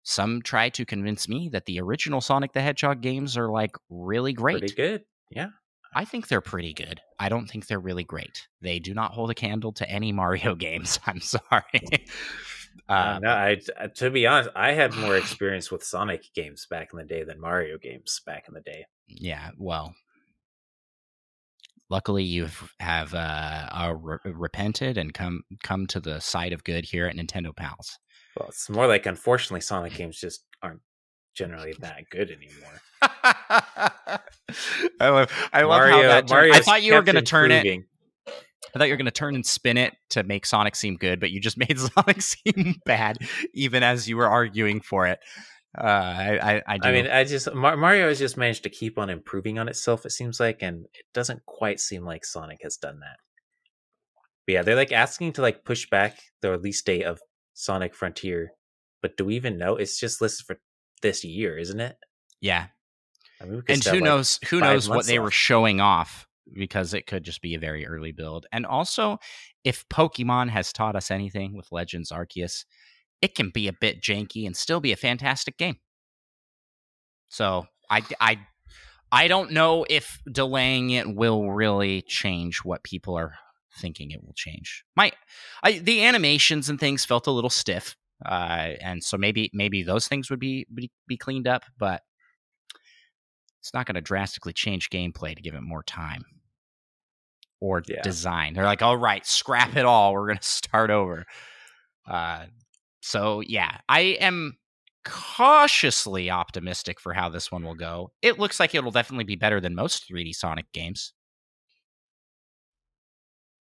Speaker 1: Some try to convince me that the original Sonic the Hedgehog games are like really great.
Speaker 2: Pretty good, yeah.
Speaker 1: I think they're pretty good. I don't think they're really great. They do not hold a candle to any Mario games. I'm sorry.
Speaker 2: No, to be honest, I had more experience with Sonic games back in the day than Mario games back in the day.
Speaker 1: Yeah, well, luckily you have repented and come to the side of good here at Nintendo Pals.
Speaker 2: Well, it's more like, unfortunately, Sonic games just aren't generally that good anymore.
Speaker 1: I love how that I thought you were going to turn it. I thought you were going to turn and spin it to make Sonic seem good, but you just made Sonic seem bad, even as you were arguing for it. I mean,
Speaker 2: Mario has just managed to keep on improving on itself, it seems like, and it doesn't quite seem like Sonic has done that. But yeah, they're like asking to like push back the release date of Sonic Frontier, but do we even know? It's just listed for this year, isn't it?
Speaker 1: Yeah.
Speaker 2: I mean,
Speaker 1: and who knows what they were showing off, because it could just be a very early build. And also, if Pokemon has taught us anything with Legends Arceus, it can be a bit janky and still be a fantastic game. So I don't know if delaying it will really change what people are thinking it will change. The animations and things felt a little stiff, and so maybe those things would be cleaned up, but it's not going to drastically change gameplay to give it more time or design. They're like, all right, scrap it all. We're going to start over. So yeah, I am cautiously optimistic for how this one will go. It looks like it'll definitely be better than most 3D Sonic games.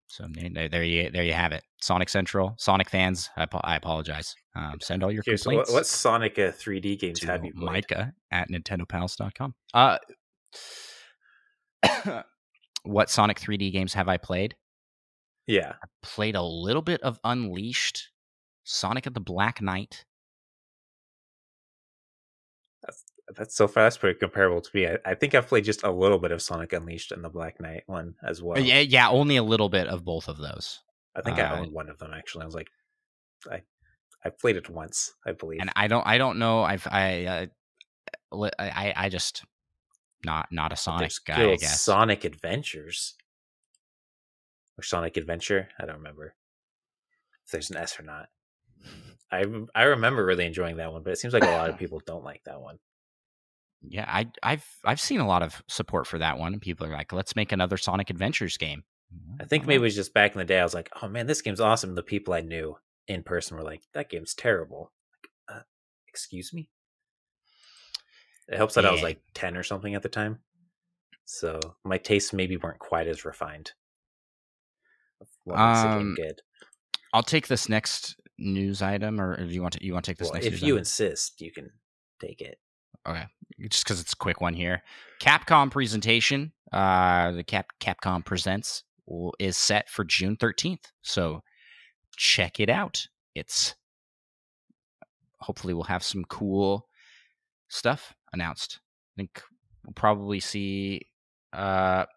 Speaker 1: So there you have it. Sonic Central, Sonic fans, I apologize. Send all your complaints.
Speaker 2: What Sonic 3D games have you played?
Speaker 1: Micah at nintendopals.com. What Sonic 3D games have I played?
Speaker 2: Yeah.
Speaker 1: I played a little bit of Unleashed, Sonic of the Black Knight.
Speaker 2: That's so far, that's pretty comparable to me. I think I've played just a little bit of Sonic Unleashed and the Black Knight one as well.
Speaker 1: Yeah, only a little bit of both of those.
Speaker 2: I think I owned one of them, actually. I was like, I played it once, I believe.
Speaker 1: And I don't know. I just not a Sonic guy, I guess.
Speaker 2: Sonic Adventures or Sonic Adventure. I don't remember if there's an S or not. I remember really enjoying that one, but it seems like a lot of people don't like that one.
Speaker 1: Yeah, I've seen a lot of support for that one. People are like, let's make another Sonic Adventures game.
Speaker 2: I think maybe it was just back in the day. I was like, oh man, this game's awesome. The people I knew in person were like, that game's terrible. Like, excuse me? It helps that I was like 10 or something at the time. So my tastes maybe weren't quite as refined. What makes a game good?
Speaker 1: I'll take this next news item, or do you want to take this next?
Speaker 2: If you insist, you can take it.
Speaker 1: Okay, just because it's a quick one here. Capcom presentation, the Capcom Presents is set for June 13th. So check it out. Hopefully we'll have some cool stuff announced. I think we'll probably see. I'm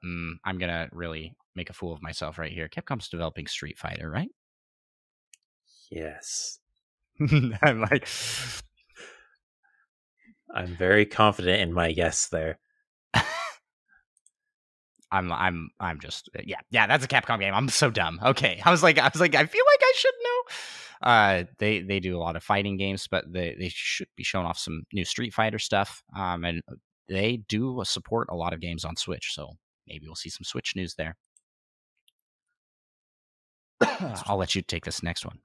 Speaker 1: gonna really make a fool of myself right here. Capcom's developing Street Fighter, right?
Speaker 2: Yes.
Speaker 1: I'm like,
Speaker 2: I'm very confident in my yes there.
Speaker 1: I'm just yeah. That's a Capcom game. I'm so dumb. Okay, I was like, I feel like I should know. They do a lot of fighting games, but they should be showing off some new Street Fighter stuff. And they do support a lot of games on Switch, so maybe we'll see some Switch news there. I'll let you take this next one.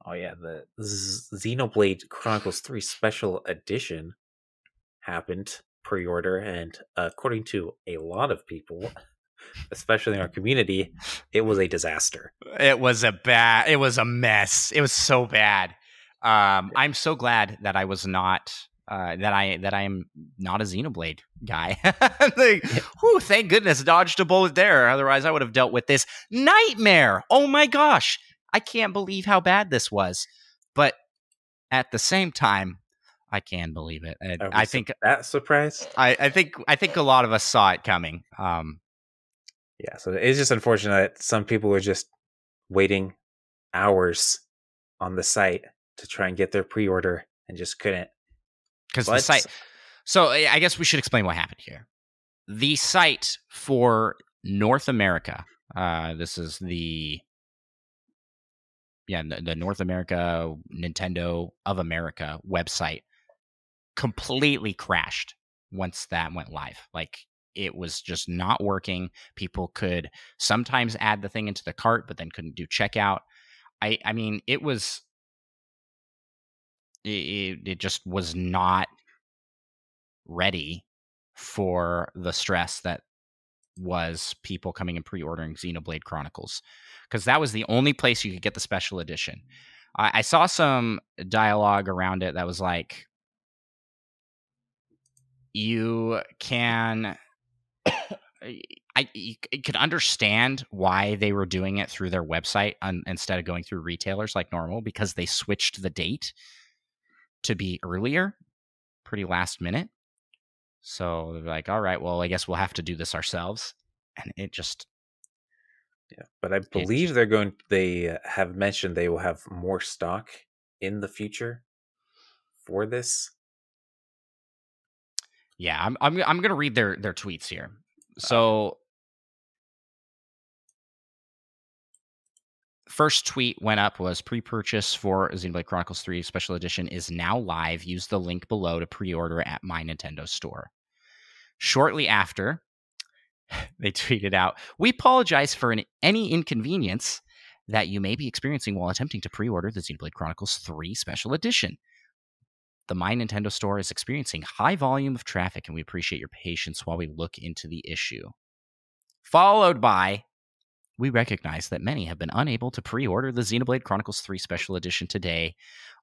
Speaker 2: Oh yeah, the Xenoblade Chronicles 3 Special Edition happened pre-order, and according to a lot of people, especially in our community, it was a disaster.
Speaker 1: It was a mess. It was so bad. I'm so glad that I was not that I am not a Xenoblade guy. Whew, thank goodness, dodged a bullet there. Otherwise, I would have dealt with this nightmare. Oh my gosh, I can't believe how bad this was. But at the same time, I can believe it. I think
Speaker 2: that surprised.
Speaker 1: I think a lot of us saw it coming.
Speaker 2: Yeah, so it's just unfortunate that some people were just waiting hours on the site to try and get their pre-order and just couldn't.
Speaker 1: Because the site... So I guess we should explain what happened here. The site for North America, this is the North America Nintendo of America website, completely crashed once that went live. Like, it was just not working. People could sometimes add the thing into the cart, but then couldn't do checkout. I mean, it was... It just was not ready for the stress that was people coming and pre-ordering Xenoblade Chronicles, because that was the only place you could get the special edition. I saw some dialogue around it that was like, you can... I could understand why they were doing it through their website instead of going through retailers like normal, because they switched the date to be earlier, pretty last minute. So they're like, all right, well, I guess we'll have to do this ourselves. And it just...
Speaker 2: Yeah, but I believe they have mentioned they will have more stock in the future for this.
Speaker 1: Yeah, I'm going to read their tweets here. So first tweet went up was, pre-purchase for Xenoblade Chronicles 3 Special Edition is now live. Use the link below to pre-order at My Nintendo Store. Shortly after, they tweeted out, we apologize for any inconvenience that you may be experiencing while attempting to pre-order the Xenoblade Chronicles 3 Special Edition. The My Nintendo Store is experiencing high volume of traffic, and we appreciate your patience while we look into the issue. Followed by, we recognize that many have been unable to pre-order the Xenoblade Chronicles 3 Special Edition today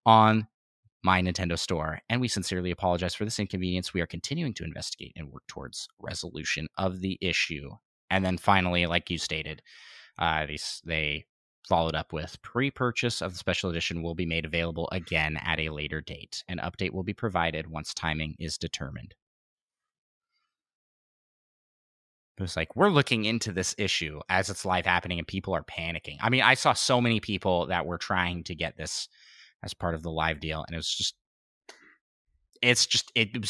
Speaker 1: on My Nintendo Store, and we sincerely apologize for this inconvenience. We are continuing to investigate and work towards resolution of the issue. And then finally, like you stated, they followed up with, pre-purchase of the special edition will be made available again at a later date. An update will be provided once timing is determined. It was like, we're looking into this issue as it's live happening and people are panicking. I mean, I saw so many people that were trying to get this as part of the live deal, and it was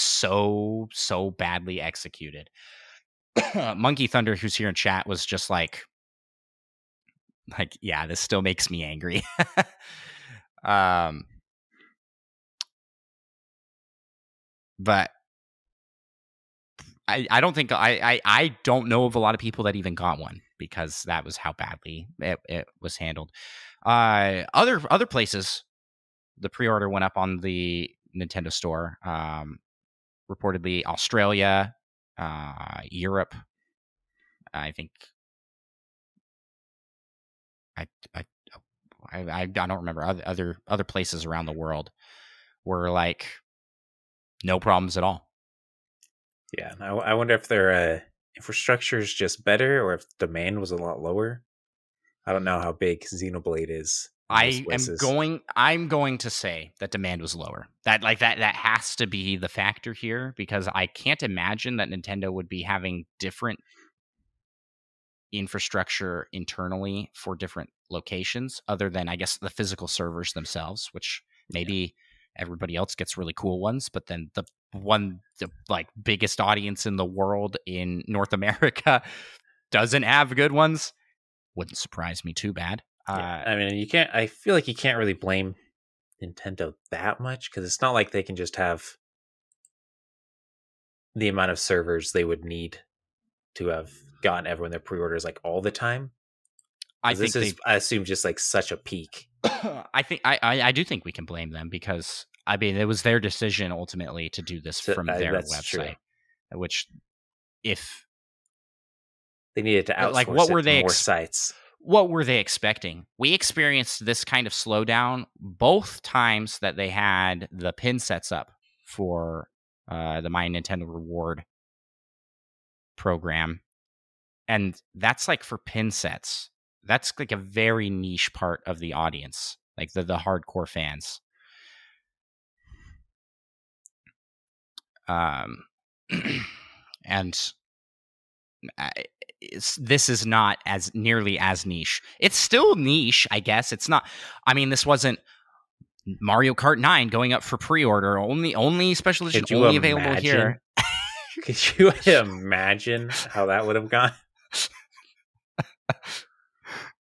Speaker 1: so badly executed. Monkey Thunder, who's here in chat, was just like, yeah, this still makes me angry. But I don't think I don't know of a lot of people that even got one, because that was how badly it was handled. Other places, the pre-order went up on the Nintendo Store. Reportedly Australia, Europe. I think I don't remember other places around the world were like no problems at all.
Speaker 2: Yeah, I wonder if their infrastructure is just better, or if demand was a lot lower. I don't know how big Xenoblade is.
Speaker 1: I'm going to say that demand was lower. That has to be the factor here, because I can't imagine that Nintendo would be having different infrastructure internally for different locations, other than, I guess, the physical servers themselves, which maybe everybody else gets really cool ones, but then the biggest audience in the world in North America doesn't have good ones. Wouldn't surprise me too bad.
Speaker 2: I mean, I feel like you can't really blame Nintendo that much, because it's not like they can just have the amount of servers they would need to have gotten everyone their pre-orders like all the time. I assume, just like such a peak.
Speaker 1: I do think we can blame them, because I mean, it was their decision ultimately to do this from their website. True. Which, if
Speaker 2: they needed to outsource what were they more sites.
Speaker 1: What were they expecting? We experienced this kind of slowdown both times that they had the pin sets up for the My Nintendo Reward program. And that's like for pin sets. That's like a very niche part of the audience, like the hardcore fans. And this is not as nearly as niche. It's still niche, I guess. It's not. I mean, this wasn't Mario Kart 9 going up for pre-order. Only special edition, only available here.
Speaker 2: Could you imagine how that would have gone?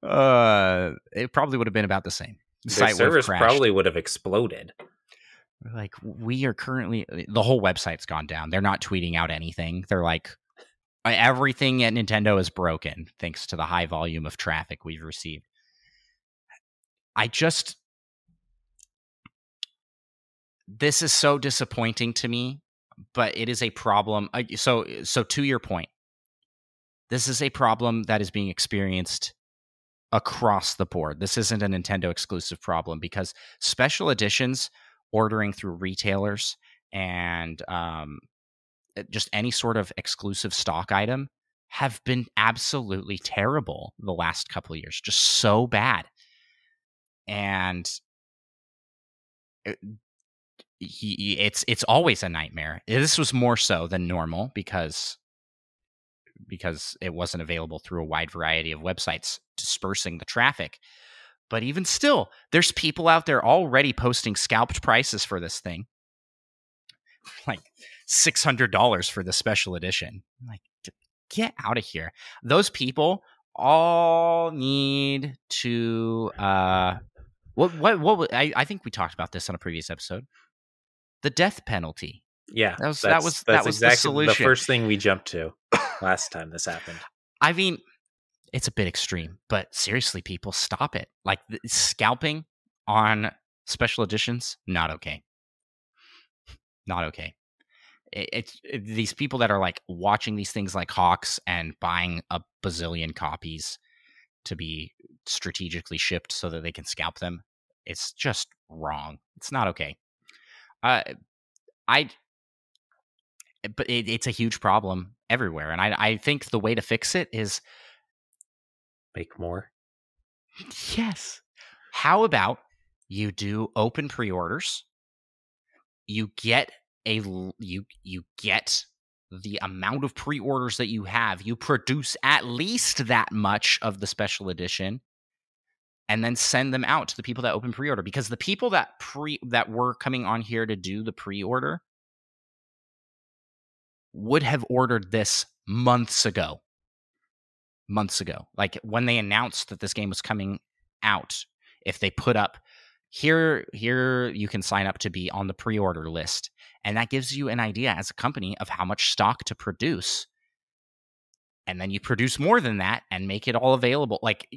Speaker 1: It probably would have been about the same.
Speaker 2: The servers probably would have exploded.
Speaker 1: Like, we are currently, the whole website's gone down. They're not tweeting out anything. They're like, everything at Nintendo is broken thanks to the high volume of traffic we've received. This is so disappointing to me, but it is a problem. So to your point, this is a problem that is being experienced across the board. This isn't a Nintendo exclusive problem, because special editions ordering through retailers and just any sort of exclusive stock item have been absolutely terrible the last couple of years. Just so bad. And it's always a nightmare. This was more so than normal because it wasn't available through a wide variety of websites dispersing the traffic. But even still, there's people out there already posting scalped prices for this thing. Like $600 for the special edition. Like, get out of here. Those people all need to I think we talked about this on a previous episode. The death penalty.
Speaker 2: Yeah,
Speaker 1: that was exactly the solution.
Speaker 2: The first thing we jumped to last time this happened.
Speaker 1: I mean, it's a bit extreme, but seriously, people, stop it. Like, scalping on special editions, not okay. Not okay. It's these people that are like watching these things like hawks and buying a bazillion copies to be strategically shipped so that they can scalp them. It's just wrong. It's not okay. But it's a huge problem everywhere. And I think the way to fix it is
Speaker 2: make more.
Speaker 1: Yes. How about you do open pre-orders? You get you get the amount of pre-orders that you have. You produce at least that much of the special edition, and then send them out to the people that open pre-order. Because the people that were coming on here to do the pre-order would have ordered this months ago. Like, when they announced that this game was coming out, if they put up here you can sign up to be on the pre-order list, and that gives you an idea as a company of how much stock to produce, and then you produce more than that and make it all available. Like,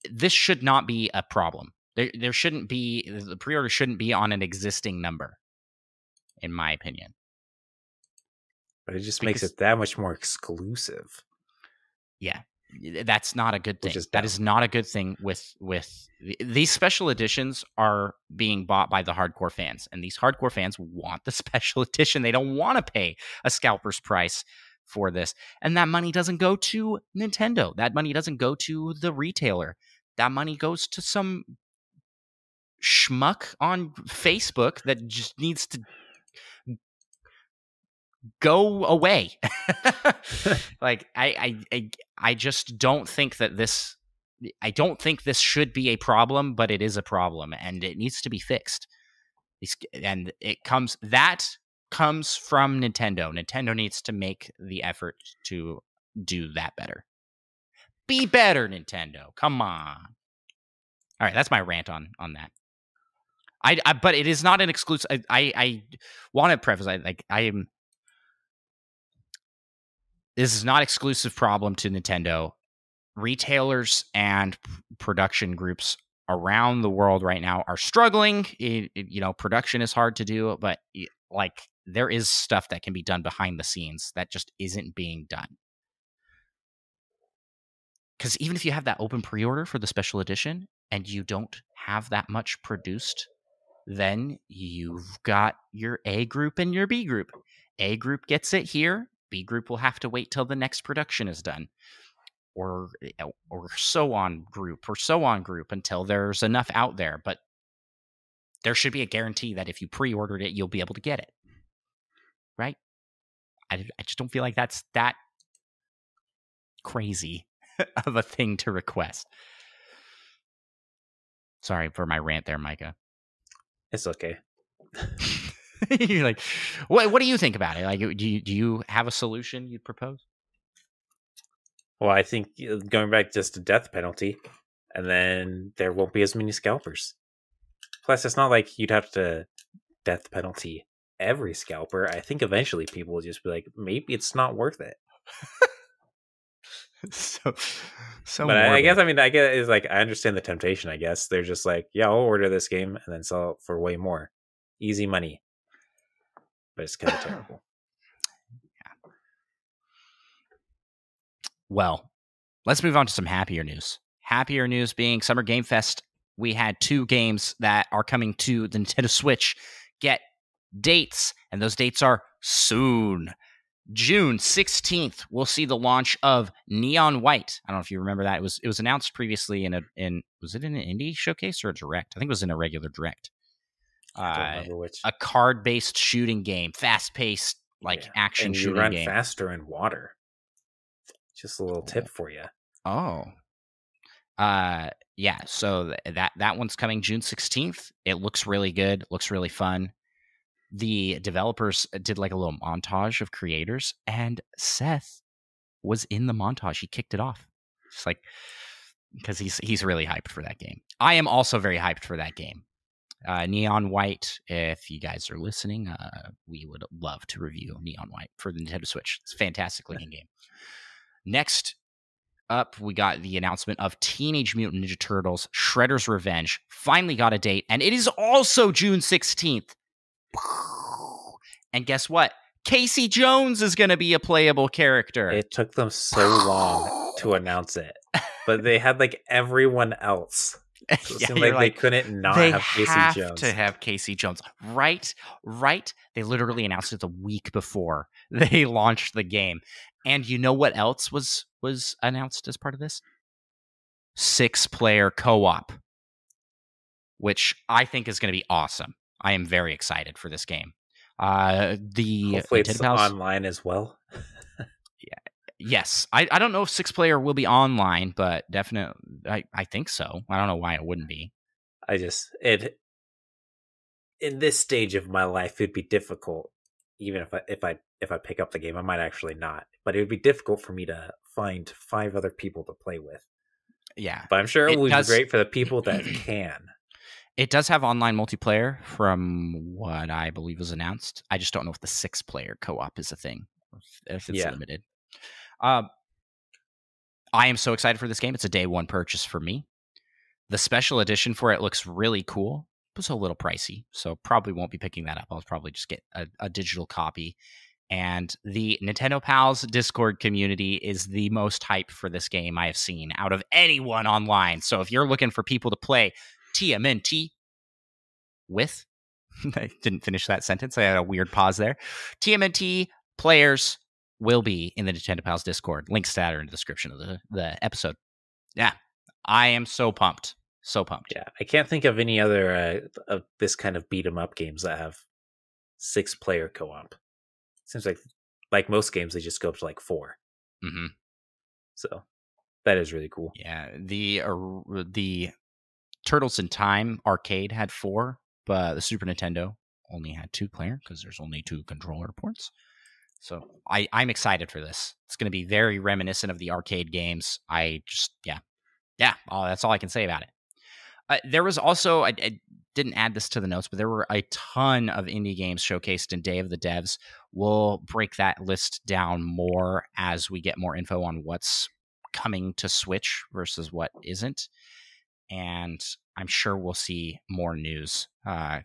Speaker 1: this should not be a problem. There shouldn't be, the pre-order shouldn't be on an existing number, in my opinion.
Speaker 2: But it just makes it that much more exclusive.
Speaker 1: Yeah, that's not a good thing. That is not a good thing with these special editions are being bought by the hardcore fans, and these hardcore fans want the special edition. They don't want to pay a scalper's price for this, and that money doesn't go to Nintendo. That money doesn't go to the retailer. That money goes to some schmuck on Facebook that just needs to go away. Like, I just don't think that this. I don't think this should be a problem, but it is a problem, and it needs to be fixed. And it comes from Nintendo. Nintendo needs to make the effort to do that better. Be better, Nintendo. Come on. All right, that's my rant on that. But it is not an exclusive. I want to preface. This is not exclusive problem to Nintendo. Retailers and production groups around the world right now are struggling. Production is hard to do, but like there is stuff that can be done behind the scenes that just isn't being done. Because even if you have that open pre-order for the special edition and you don't have that much produced, then you've got your A group and your B group. A group gets it here. B group will have to wait till the next production is done. Or so on group until there's enough out there. But there should be a guarantee that if you pre-ordered it, you'll be able to get it. Right? I just don't feel like that's that crazy of a thing to request. Sorry for my rant there, Micah.
Speaker 2: It's okay.
Speaker 1: You're like, what do you think about it? Like, do you have a solution you'd propose?
Speaker 2: Well, I think going back just to death penalty, and then there won't be as many scalpers. Plus, it's not like you'd have to death penalty every scalper. I think eventually people will just be like, maybe it's not worth it.
Speaker 1: so
Speaker 2: but I guess it's like, I understand the temptation. I guess they're just like, yeah, I'll order this game and then sell it for way more, easy money. But it's kind of terrible.
Speaker 1: Yeah. Well, let's move on to some happier news. Happier news being Summer Game Fest. We had 2 games that are coming to the Nintendo Switch get dates, and those dates are soon. June 16th, we'll see the launch of Neon White. I don't know if you remember that. It was announced previously was it in an indie showcase or a direct? I think it was in a regular direct.
Speaker 2: I don't remember which.
Speaker 1: A card-based shooting game, fast-paced action shooting game. And you
Speaker 2: run faster in water. Just a little tip for you.
Speaker 1: Oh. Yeah, so that one's coming June 16th. It looks really good, looks really fun. The developers did like a little montage of creators, and Seth was in the montage. He kicked it off. Just like, because he's really hyped for that game. I am also very hyped for that game. Neon White, if you guys are listening, we would love to review Neon White for the Nintendo Switch. It's a fantastic looking game. Next up, we got the announcement of Teenage Mutant Ninja Turtles Shredder's Revenge. Finally got a date, and it is also June 16th. And guess what? Casey Jones is going to be a playable character.
Speaker 2: It took them so long to announce it, but they had like everyone else. So it seemed like they couldn't not have Casey Jones.
Speaker 1: To have Casey Jones, right? They literally announced it the week before they launched the game. And you know what else was announced as part of this? 6-player co-op, which I think is going to be awesome. I am very excited for this game.
Speaker 2: Hopefully it's online as well.
Speaker 1: Yeah. Yes. I don't know if 6-player will be online, but definitely I think so. I don't know why it wouldn't be.
Speaker 2: In this stage of my life, it'd be difficult. Even if I pick up the game, I might actually not. But it would be difficult for me to find 5 other people to play with.
Speaker 1: Yeah.
Speaker 2: But I'm sure it would be great for the people that can.
Speaker 1: It does have online multiplayer from what I believe was announced. I just don't know if the 6-player co-op is a thing, if it's limited. I am so excited for this game. It's a day one purchase for me. The special edition for it looks really cool. It was a little pricey, so probably won't be picking that up. I'll probably just get a digital copy. And the Nintendo Pals Discord community is the most hype for this game I have seen out of anyone online. So if you're looking for people to play TMNT with, I didn't finish that sentence. I had a weird pause there. TMNT players will be in the Nintendo Pals Discord. Links to that are in the description of the episode. Yeah, I am so pumped. So pumped.
Speaker 2: Yeah, I can't think of any other of this kind of beat 'em up games that have 6-player co-op. Seems like most games, they just go up to like 4.
Speaker 1: Mm-hmm.
Speaker 2: So that is really cool.
Speaker 1: Yeah, the Turtles in Time arcade had 4, but the Super Nintendo only had 2-player because there's only 2 controller ports. So I'm excited for this. It's going to be very reminiscent of the arcade games. That's all I can say about it. There was also, I didn't add this to the notes, but there were a ton of indie games showcased in Day of the Devs. We'll break that list down more as we get more info on what's coming to Switch versus what isn't. and I'm sure we'll see more news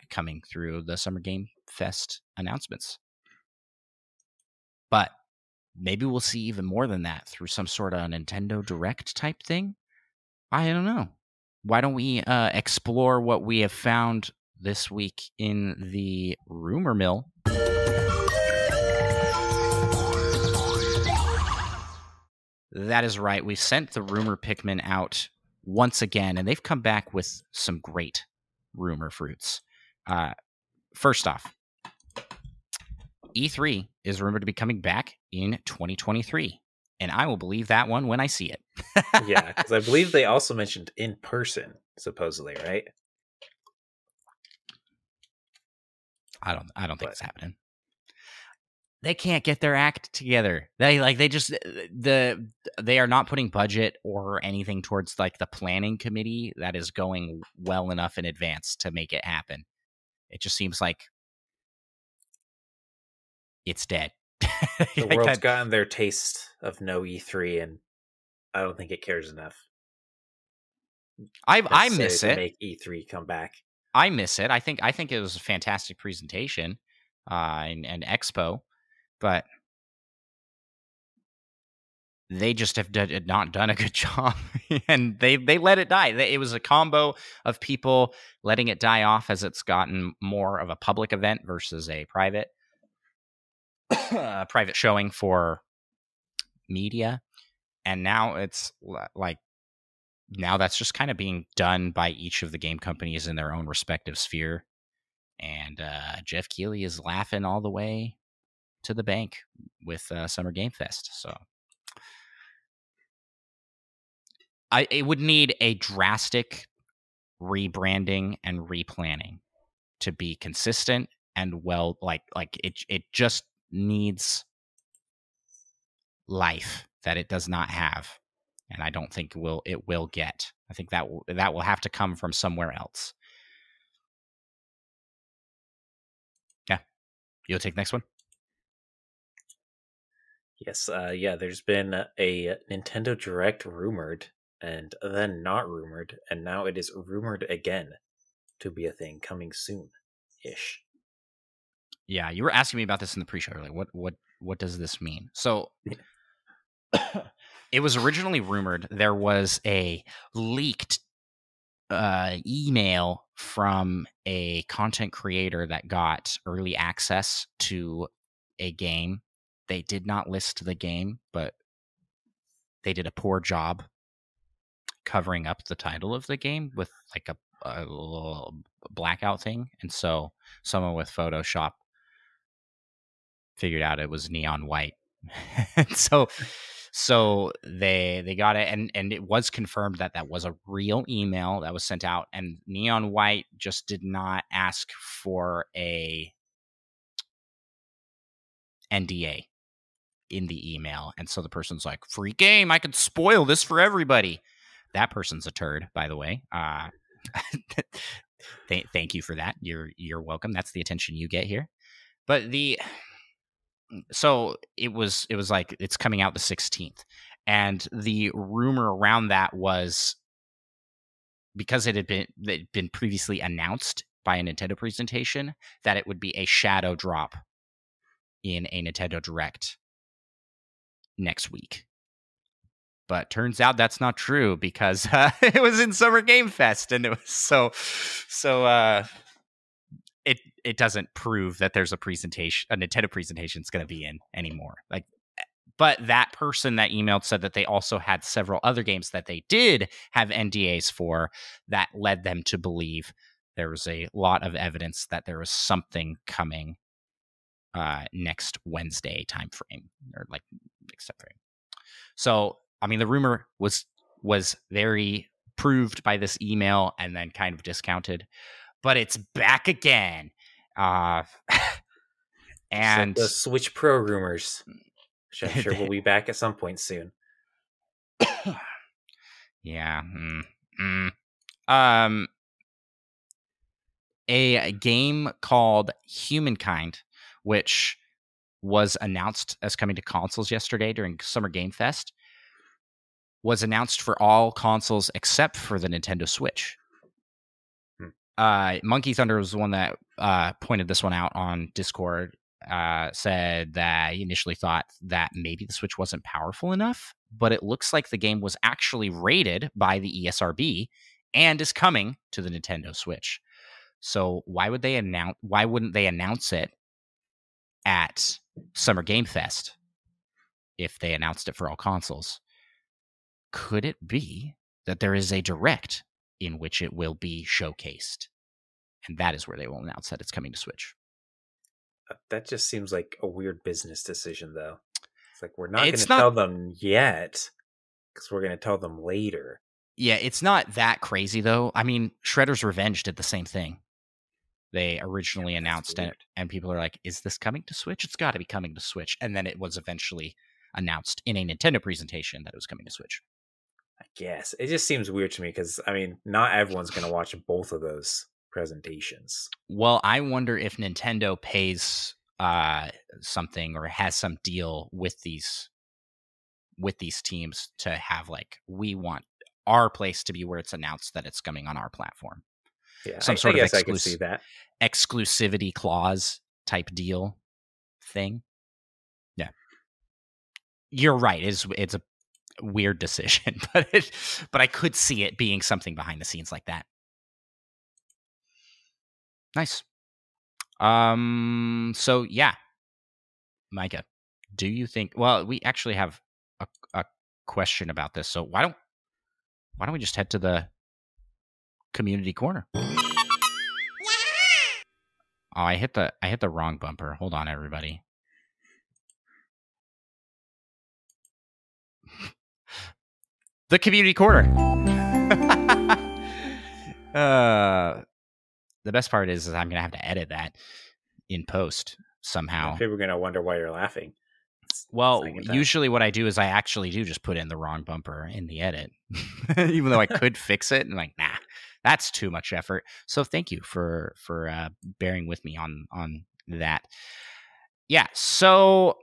Speaker 1: coming through the Summer Game Fest announcements. But maybe we'll see even more than that through some sort of Nintendo Direct type thing. I don't know. Why don't we explore what we have found this week in the rumor mill? That is right. We sent the rumor Pikmin out once again, and they've come back with some great rumor fruits. First off, E3 is rumored to be coming back in 2023, and I will believe that one when I see it.
Speaker 2: Yeah, because I believe they also mentioned in person, supposedly, right?
Speaker 1: I don't think it's happening. They can't get their act together. They are not putting budget or anything towards like the planning committee that is going well enough in advance to make it happen. It just seems like it's dead.
Speaker 2: The world's gotten their taste of no E3, and I don't think it cares enough.
Speaker 1: I miss it.
Speaker 2: Make E3 come back.
Speaker 1: I miss it. I think it was a fantastic presentation and expo, but they just have not done a good job, and they let it die. It was a combo of people letting it die off as it's gotten more of a public event versus a private showing for media, and now it's like that's just kind of being done by each of the game companies in their own respective sphere, and Jeff Keighley is laughing all the way to the bank with Summer Game Fest. So it would need a drastic rebranding and replanning to be consistent and well, like it just needs life that it does not have, and I don't think it will get. I think that will have to come from somewhere else. Yeah, you'll take the next one.
Speaker 2: Yes, there's been a Nintendo Direct rumored, and then not rumored, and now it is rumored again to be a thing coming soon-ish.
Speaker 1: Yeah, you were asking me about this in the pre-show earlier. What does this mean? So it was originally rumored. There was a leaked email from a content creator that got early access to a game. They did not list the game, but they did a poor job covering up the title of the game with like a little blackout thing. And so someone with Photoshop figured out it was neon white. so they got it, and it was confirmed that was a real email that was sent out, and Neon White just did not ask for a NDA in the email, and so the person's like, free game, I could spoil this for everybody. That person's a turd, by the way. Thank you for that. You're welcome. That's the attention you get here. But so it was like it's coming out the 16th, and the rumor around that was because it had been previously announced by a Nintendo presentation that it would be a shadow drop in a Nintendo Direct next week. But turns out that's not true, because it was in Summer Game Fest, and it was it doesn't prove that there's a Nintendo presentation is going to be in anymore. Like, but that person that emailed said that they also had several other games that they did have NDAs for that led them to believe there was a lot of evidence that there was something coming next Wednesday timeframe, or like next timeframe. So, I mean, the rumor was very proved by this email and then kind of discounted, but it's back again. And
Speaker 2: the Switch Pro rumors, which I'm sure will be back at some point soon.
Speaker 1: Yeah. A game called Humankind, which was announced as coming to consoles yesterday during Summer Game Fest, was announced for all consoles except for the Nintendo Switch. Monkey Thunder was the one that pointed this one out on Discord. Said that he initially thought that maybe the Switch wasn't powerful enough, but it looks like the game was actually rated by the ESRB and is coming to the Nintendo Switch. So why wouldn't they announce it at Summer Game Fest if they announced it for all consoles? Could it be that there is a direct in which it will be showcased, and that is where they will announce that it's coming to Switch?
Speaker 2: That just seems like a weird business decision, though. It's like, we're not going to tell them yet, because we're going to tell them later.
Speaker 1: Yeah, it's not that crazy, though. I mean, Shredder's Revenge did the same thing. They originally announced it, and people are like, is this coming to Switch? It's got to be coming to Switch. And then it was eventually announced in a Nintendo presentation that it was coming to Switch.
Speaker 2: I guess. It just seems weird to me, because, I mean, not everyone's going to watch both of those presentations.
Speaker 1: Well, I wonder if Nintendo pays something or has some deal with these teams to have, like, we want our place to be where it's announced that it's coming on our platform.
Speaker 2: Yeah,
Speaker 1: some sort of
Speaker 2: I can see that
Speaker 1: exclusivity clause type deal thing. Yeah, you're right. It's a weird decision, but I could see it being something behind the scenes like that. Nice. So yeah, Micah, do you think? Well, we actually have a question about this. So why don't we just head to the community corner? Oh, I hit the wrong bumper. Hold on, everybody. The community corner. The best part is I'm going to have to edit that in post somehow.
Speaker 2: People are going to wonder why you're laughing.
Speaker 1: Well, usually what I do is I actually do just put in the wrong bumper in the edit, even though I could fix it. And like, nah, that's too much effort. So thank you for bearing with me on that. Yeah. So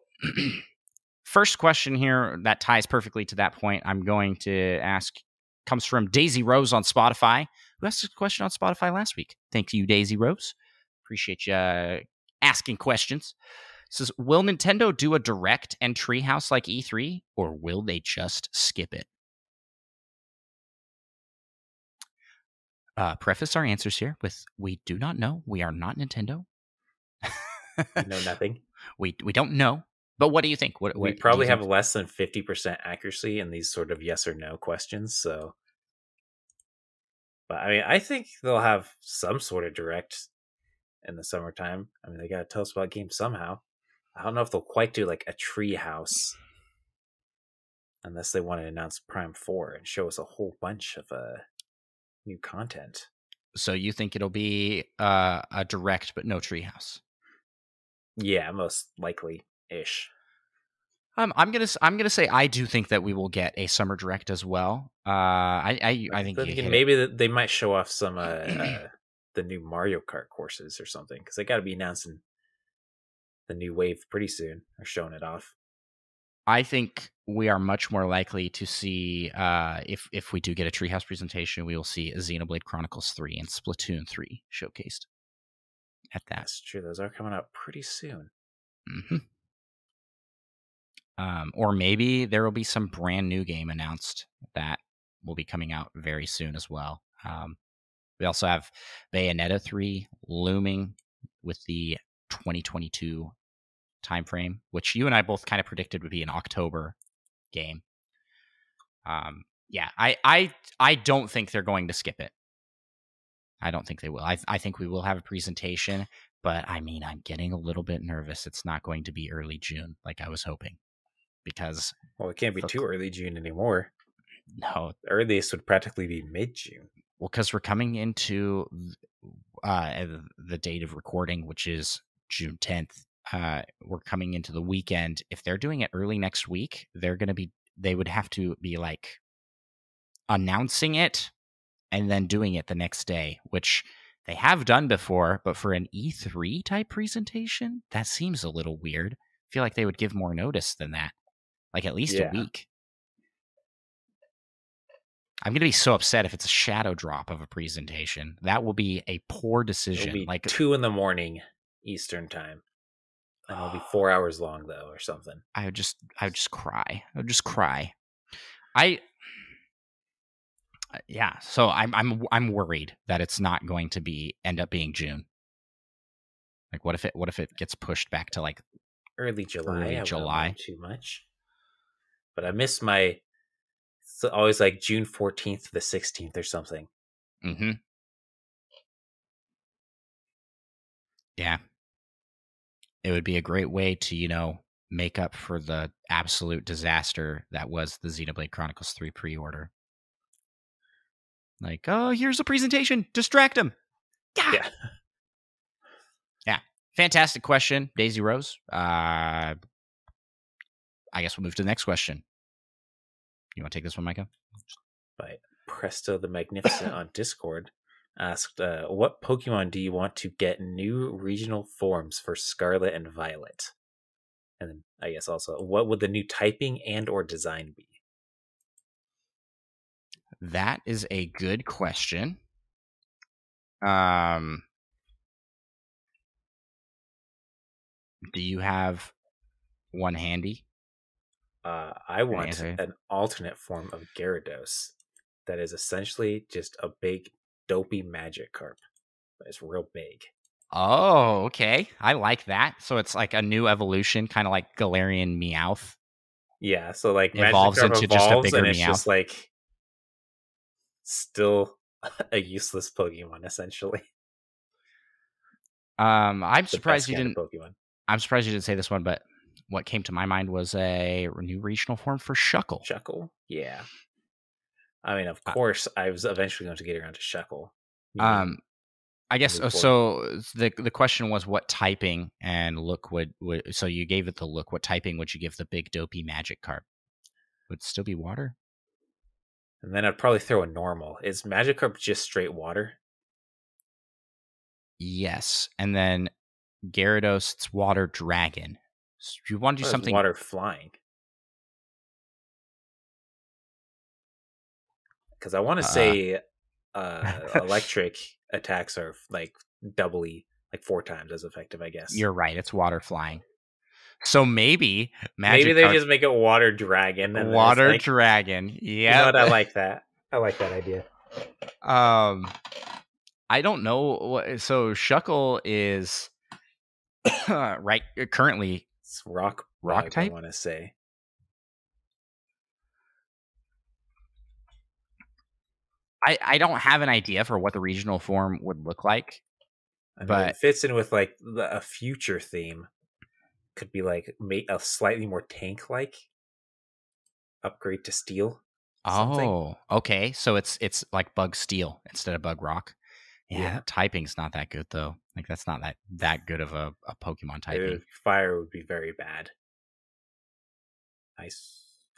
Speaker 1: first question here that ties perfectly to that point I'm going to ask comes from Daisy Rose on Spotify, who asked a question on Spotify last week. Thank you, Daisy Rose. Appreciate you asking questions. It says, will Nintendo do a direct and treehouse like E3, or will they just skip it? Preface our answers here with, we do not know. We are not Nintendo.
Speaker 2: We know nothing.
Speaker 1: We don't know. But what do you think? What
Speaker 2: we probably have less than 50% accuracy in these sort of yes or no questions. So, but I mean, I think they'll have some sort of direct in the summertime. I mean, they got to tell us about games somehow. I don't know if they'll quite do like a treehouse, unless they want to announce Prime 4 and show us a whole bunch of new content.
Speaker 1: So you think it'll be a direct but no treehouse?
Speaker 2: Yeah, most likely ish.
Speaker 1: I'm gonna say I do think that we will get a summer direct as well. I think
Speaker 2: maybe they might show off some the new Mario Kart courses or something, because they got to be announcing the new wave pretty soon, or showing it off.
Speaker 1: I think we are much more likely to see if we do get a treehouse presentation, we will see a Xenoblade Chronicles 3 and Splatoon 3 showcased at that.
Speaker 2: That's true. Those are coming out pretty soon.
Speaker 1: Mm-hmm. Or maybe there will be some brand new game announced that will be coming out very soon as well. We also have Bayonetta 3 looming with the 2022 timeframe, which you and I both kind of predicted would be an October game. Yeah, I don't think they're going to skip it. I don't think they will. I think we will have a presentation, but I mean, I'm getting a little bit nervous. It's not going to be early June like I was hoping. Because
Speaker 2: it can't be too early June anymore.
Speaker 1: No,
Speaker 2: the earliest would practically be mid-June.
Speaker 1: Well, because we're coming into the date of recording, which is June 10th. We're coming into the weekend. If they're doing it early next week, they would have to be like announcing it and then doing it the next day, which they have done before. But for an E3 type presentation, that seems a little weird. I feel like they would give more notice than that. Like at least a week. I'm gonna be so upset if it's a shadow drop of a presentation. That will be a poor decision.
Speaker 2: It'll be
Speaker 1: like
Speaker 2: 2 a.m. Eastern time, and it'll be 4 hours long though, or something.
Speaker 1: I would just cry. I would just cry. Yeah. So I'm worried that it's not going to end up being June. Like, what if it gets pushed back to like
Speaker 2: early July?
Speaker 1: Early
Speaker 2: I
Speaker 1: July.
Speaker 2: wouldn't too much, but I miss my. It's always like June 14th to the 16th or something.
Speaker 1: Mm-hmm. Yeah. It would be a great way to, make up for the absolute disaster that was the Xenoblade Chronicles 3 pre-order. Like, oh, here's a presentation. Distract him.
Speaker 2: Yeah.
Speaker 1: Yeah. Fantastic question, Daisy Rose. I guess we'll move to the next question. You want to take this one, Micah?
Speaker 2: By Presto the Magnificent on Discord asked, what Pokemon do you want to get new regional forms for Scarlet and Violet? And then I guess also, what would the new typing and or design be?
Speaker 1: That is a good question. Do you have one handy?
Speaker 2: I want an alternate form of Gyarados that is essentially just a big, dopey Magikarp. But it's real big.
Speaker 1: Oh, okay. I like that. So it's like a new evolution, kind of like Galarian Meowth.
Speaker 2: Yeah, so like
Speaker 1: evolves
Speaker 2: Magikarp
Speaker 1: into just a bigger
Speaker 2: and it's
Speaker 1: Meowth.
Speaker 2: just like still a useless Pokemon, essentially.
Speaker 1: I'm surprised you didn't.
Speaker 2: Pokemon.
Speaker 1: I'm surprised you didn't say this one, but what came to my mind was a new regional form for Shuckle.
Speaker 2: Shuckle, yeah. I mean, of course, I was eventually going to get around to Shuckle.
Speaker 1: I guess so. The question was what typing and look would so you gave it the look. What typing would you give the big dopey Magikarp? Would it still be water?
Speaker 2: And then I'd probably throw a normal. Is Magikarp just straight water?
Speaker 1: Yes, and then Gyarados, it's water dragon. So you want to do something
Speaker 2: water flying? Because I want to say electric attacks are like doubly, like 4 times as effective, I guess.
Speaker 1: You're right. It's water flying. So maybe
Speaker 2: they just make it water dragon.
Speaker 1: And water dragon. Yeah.
Speaker 2: You know what? I like that. I like that idea.
Speaker 1: I don't know. So Shuckle is right currently
Speaker 2: it's rock
Speaker 1: type.
Speaker 2: I want to say.
Speaker 1: I don't have an idea for what the regional form would look like, but
Speaker 2: it fits in with like a future theme. Could be like a slightly more tank-like upgrade to steel.
Speaker 1: Oh, okay. So it's like Bug Steel instead of Bug Rock. Yeah. Typing's not that good though. Like that's not that good of a Pokemon typing.
Speaker 2: Fire would be very bad. I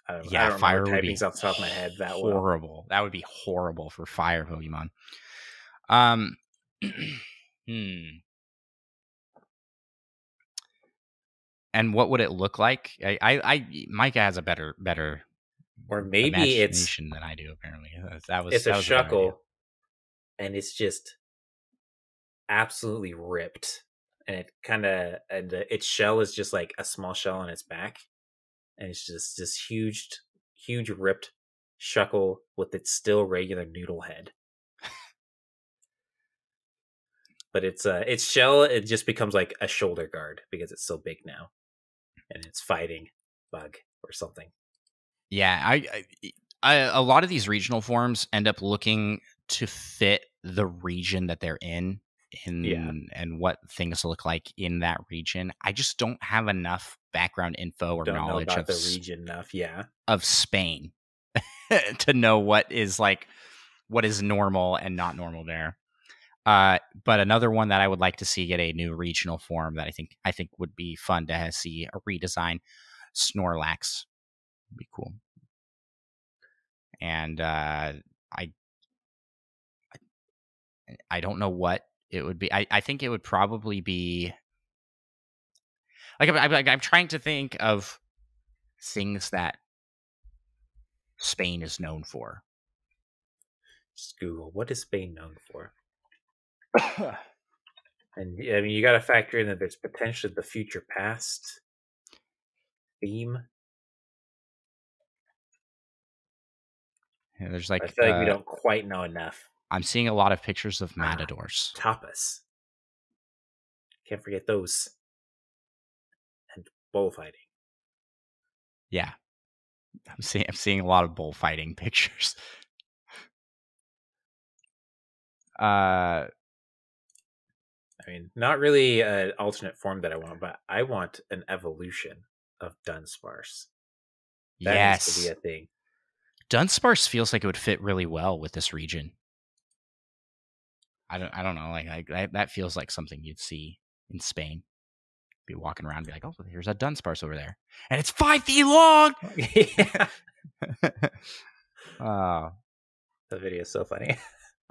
Speaker 2: don't
Speaker 1: fire
Speaker 2: remember
Speaker 1: would
Speaker 2: typings
Speaker 1: be
Speaker 2: off the top of my head that
Speaker 1: horrible.
Speaker 2: Well.
Speaker 1: That would be horrible for fire Pokemon. And what would it look like? Micah has a better
Speaker 2: or maybe
Speaker 1: imagination than I do. Apparently,
Speaker 2: it's a Shuckle, and it's just absolutely ripped, and its shell is just like a small shell on its back, and it's just this huge ripped Shuckle with its still regular noodle head. But its shell, it just becomes like a shoulder guard because it's so big now, and it's fighting Bug or something.
Speaker 1: Yeah, a lot of these regional forms end up looking to fit the region that they're in and what things look like in that region. I just don't have enough background info or knowledge
Speaker 2: about the region enough,
Speaker 1: of Spain to know what is normal and not normal there. But another one that I would like to see get a new regional form that I think would be fun to see a redesign. Snorlax would be cool. And I don't know what it would be. I think it would probably be like I'm trying to think of things that Spain is known for.
Speaker 2: Just Google, what is Spain known for? And I mean, you got to factor in that there's potentially the future past theme.
Speaker 1: Yeah, there's like
Speaker 2: I feel like we don't quite know enough.
Speaker 1: I'm seeing a lot of pictures of matadors.
Speaker 2: Tapas. Can't forget those. And bullfighting.
Speaker 1: Yeah. I'm seeing a lot of bullfighting pictures.
Speaker 2: I mean, not really an alternate form that I want, but I want an evolution of Dunsparce. That needs to be a thing.
Speaker 1: Dunsparce feels like it would fit really well with this region. I don't know. Like that feels like something you'd see in Spain. Be walking around and be like, oh, here's a Dunsparce over there. And it's 5 feet long!
Speaker 2: The video is so funny.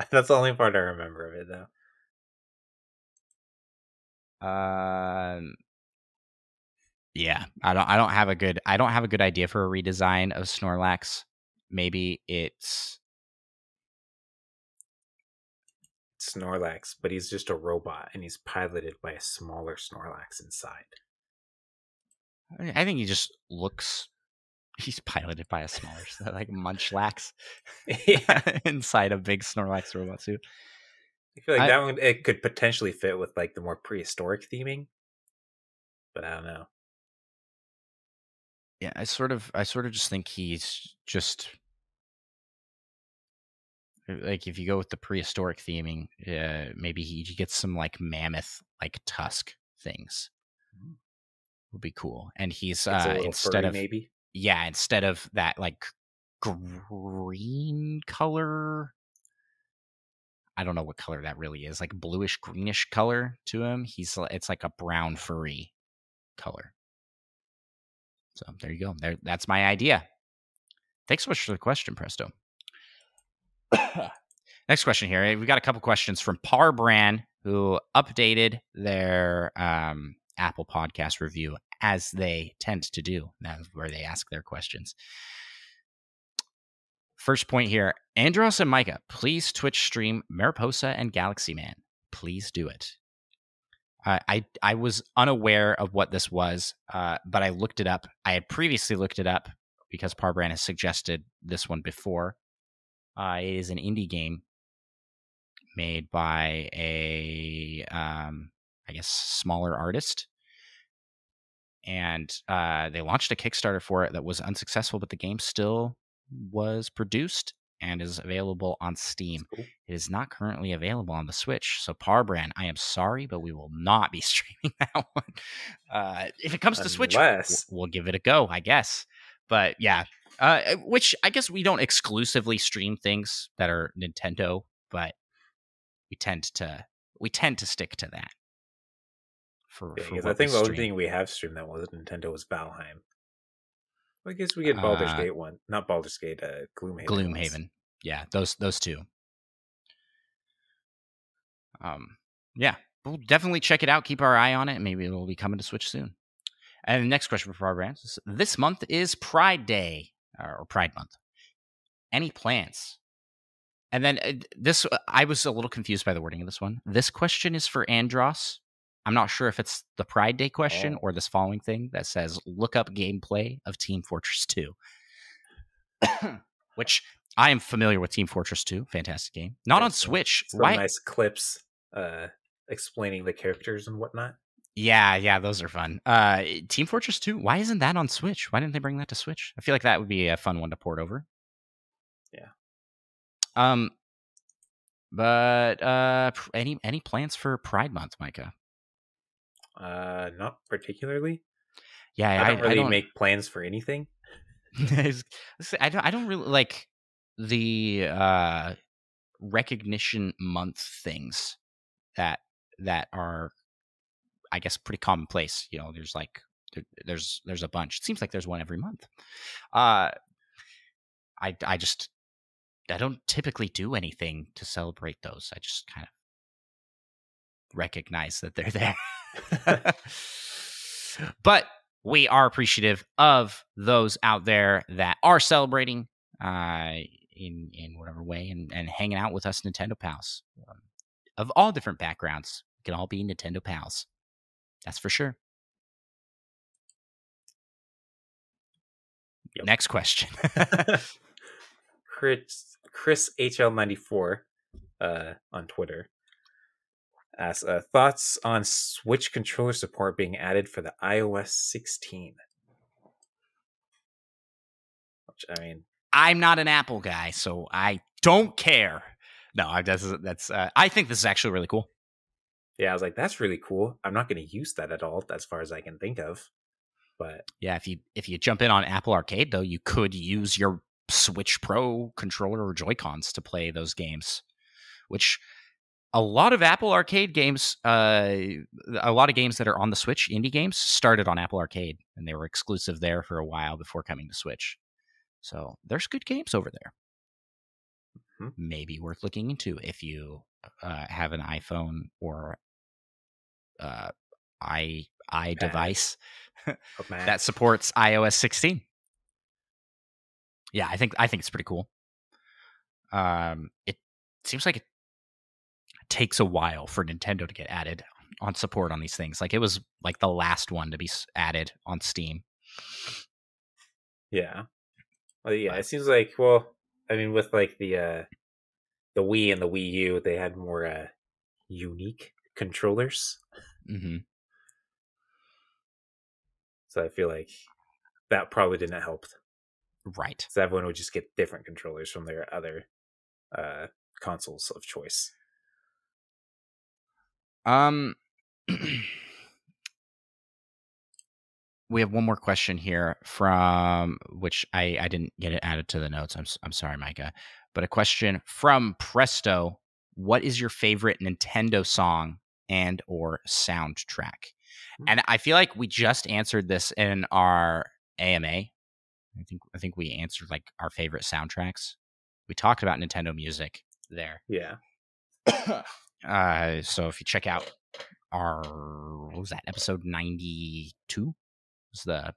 Speaker 2: That's the only part I remember of it, though.
Speaker 1: Yeah, I don't have a good idea for a redesign of Snorlax. Maybe it's
Speaker 2: Snorlax, but he's just a robot and he's piloted by a smaller Snorlax inside.
Speaker 1: I think he just looks. He's piloted by a smaller, like Munchlax, inside a big Snorlax robot suit.
Speaker 2: I feel like that one it could potentially fit with like the more prehistoric theming, but I don't know.
Speaker 1: Yeah, I sort of just think he's just like if you go with the prehistoric theming, maybe he gets some like mammoth like tusk things. Would be cool, and he's instead of maybe instead of that like green color. I don't know what color that really is, like bluish greenish color to him. It's like a brown furry color. So there you go. That's my idea. Thanks so much for the question, Presto. Next question here. We got a couple questions from Parbran, who updated their Apple Podcast review as they tend to do. That's where they ask their questions. First point here, Andros and Micah, please Twitch stream Mariposa and Galaxy Man. Please do it. I was unaware of what this was, but I looked it up. I had previously looked it up because Parbran has suggested this one before. It is an indie game made by a, I guess, smaller artist. And they launched a Kickstarter for it that was unsuccessful, but the game still was produced and is available on Steam. Cool. It is not currently available on the Switch. So Parbran, I am sorry, but we will not be streaming that one. If it comes to Switch, we'll give it a go, I guess. But yeah, which I guess we don't exclusively stream things that are Nintendo, but we tend to stick to that.
Speaker 2: Because I think the only thing we have streamed that wasn't Nintendo was Valheim. I guess we get Baldur's Gate one, not Baldur's Gate, Gloomhaven.
Speaker 1: Gloomhaven, yeah, those two. Yeah, we'll definitely check it out. Keep our eye on it. Maybe it'll be coming to Switch soon. And the next question for our brands: this month is Pride Day or Pride Month. Any plans? And then this, I was a little confused by the wording of this one. This question is for Andros. I'm not sure if it's the Pride Day question or this following thing that says, look up gameplay of Team Fortress 2. Which I am familiar with Team Fortress 2. Fantastic game. Not on Switch.
Speaker 2: Some nice clips explaining the characters and whatnot.
Speaker 1: Yeah, those are fun. Team Fortress 2, why isn't that on Switch? Why didn't they bring that to Switch? I feel like that would be a fun one to port over.
Speaker 2: Yeah.
Speaker 1: But any plans for Pride Month, Micah?
Speaker 2: Not particularly.
Speaker 1: Yeah,
Speaker 2: I don't make plans for anything.
Speaker 1: I don't really like the recognition month things that are, I guess, pretty commonplace. You know, there's like there's a bunch. It seems like there's one every month. I don't typically do anything to celebrate those. I just kind of recognize that they're there. But we are appreciative of those out there that are celebrating. in whatever way, and hanging out with us Nintendo pals of all different backgrounds. We can all be Nintendo pals. That's for sure. Yep. Next question.
Speaker 2: Chris HL94 on Twitter asks thoughts on Switch controller support being added for the iOS 16. Which, I mean,
Speaker 1: I'm not an Apple guy, so I don't care. No, that's. I think this is actually really cool.
Speaker 2: Yeah, I was like, that's really cool. I'm not going to use that at all, as far as I can think of. But
Speaker 1: yeah, if you jump in on Apple Arcade, though, you could use your Switch Pro controller or Joy-Cons to play those games, which a lot of Apple Arcade games, a lot of games that are on the Switch, indie games, started on Apple Arcade, and they were exclusive there for a while before coming to Switch. So there's good games over there. Mm-hmm. Maybe worth looking into if you have an iPhone or device that supports iOS 16. Yeah, I think it's pretty cool. It seems like it takes a while for Nintendo to get added on support on these things. Like, it was like the last one to be added on Steam.
Speaker 2: Yeah. Well, yeah, it seems like, well, I mean, with like the Wii and the Wii U, they had more unique controllers.
Speaker 1: Mm-hmm.
Speaker 2: So I feel like that probably didn't help.
Speaker 1: Right.
Speaker 2: So everyone would just get different controllers from their other consoles of choice.
Speaker 1: We have one more question here from which I didn't get it added to the notes. I'm sorry, Micah. But a question from Presto. What is your favorite Nintendo song and or soundtrack? And I feel like we just answered this in our AMA. I think we answered like our favorite soundtracks. We talked about Nintendo music there.
Speaker 2: Yeah.
Speaker 1: So if you check out our, what was that, episode 92? Was the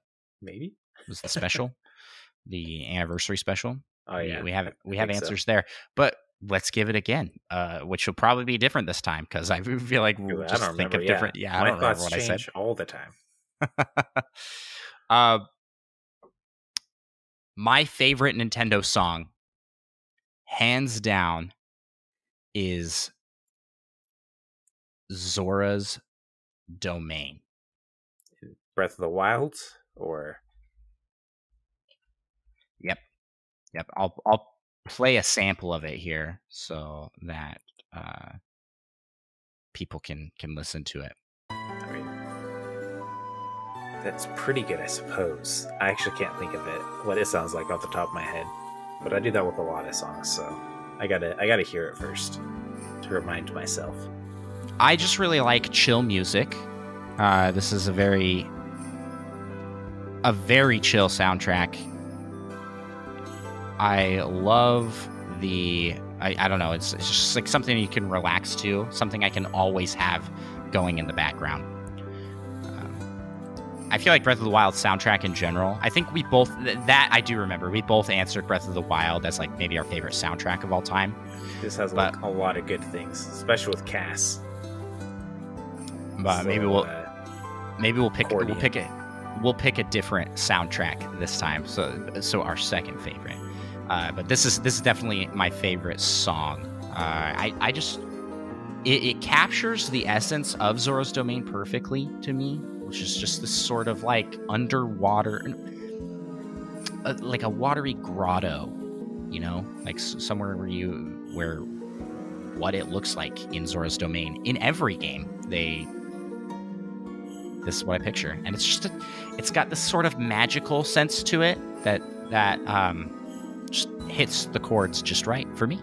Speaker 1: special, the anniversary special.
Speaker 2: Oh yeah,
Speaker 1: we have answers there, but let's give it again, which will probably be different this time because I feel like we'll just think of different. Yeah,
Speaker 2: my thoughts change all the time.
Speaker 1: My favorite Nintendo song, hands down, is Zora's Domain.
Speaker 2: Breath of the Wild, or
Speaker 1: Yep. I'll play a sample of it here so that people can listen to it.
Speaker 2: I mean, that's pretty good, I suppose. I actually can't think of it, what it sounds like off the top of my head, but I do that with a lot of songs, so I gotta hear it first to remind myself.
Speaker 1: I just really like chill music. This is a very chill soundtrack. I love I don't know, it's just like something you can relax to, something I can always have going in the background. I feel like Breath of the Wild soundtrack in general, I think we both, that I do remember, we both answered Breath of the Wild as like maybe our favorite soundtrack of all time.
Speaker 2: This has like a lot of good things, especially with Cass.
Speaker 1: But so, maybe we'll pick a different soundtrack this time. So our second favorite. But this is definitely my favorite song. I just it captures the essence of Zora's Domain perfectly to me, which is just this sort of like underwater, like a watery grotto, you know, like somewhere where what it looks like in Zora's Domain in every game. This is what I picture, and it's got this sort of magical sense to it that just hits the chords just right for me.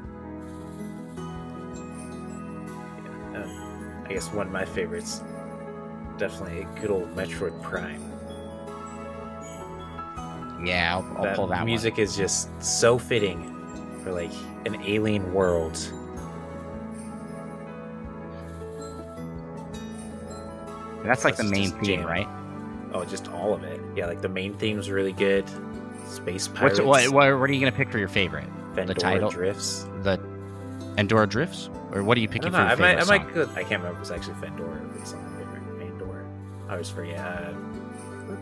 Speaker 2: Yeah, I guess one of my favorites, definitely a good old Metroid Prime.
Speaker 1: Yeah, I'll pull that
Speaker 2: music
Speaker 1: one.
Speaker 2: Is just so fitting for like an alien world.
Speaker 1: That's like the main theme, right?
Speaker 2: Oh, just all of it. Yeah, like the main theme's really good. Space pirates.
Speaker 1: What are you gonna pick for your favorite?
Speaker 2: Fendora Drifts.
Speaker 1: The Endora Drifts? Or what are you picking for your favorite song?
Speaker 2: I can't remember if it was actually Fendora or if it's something different. Pandora. I always forget.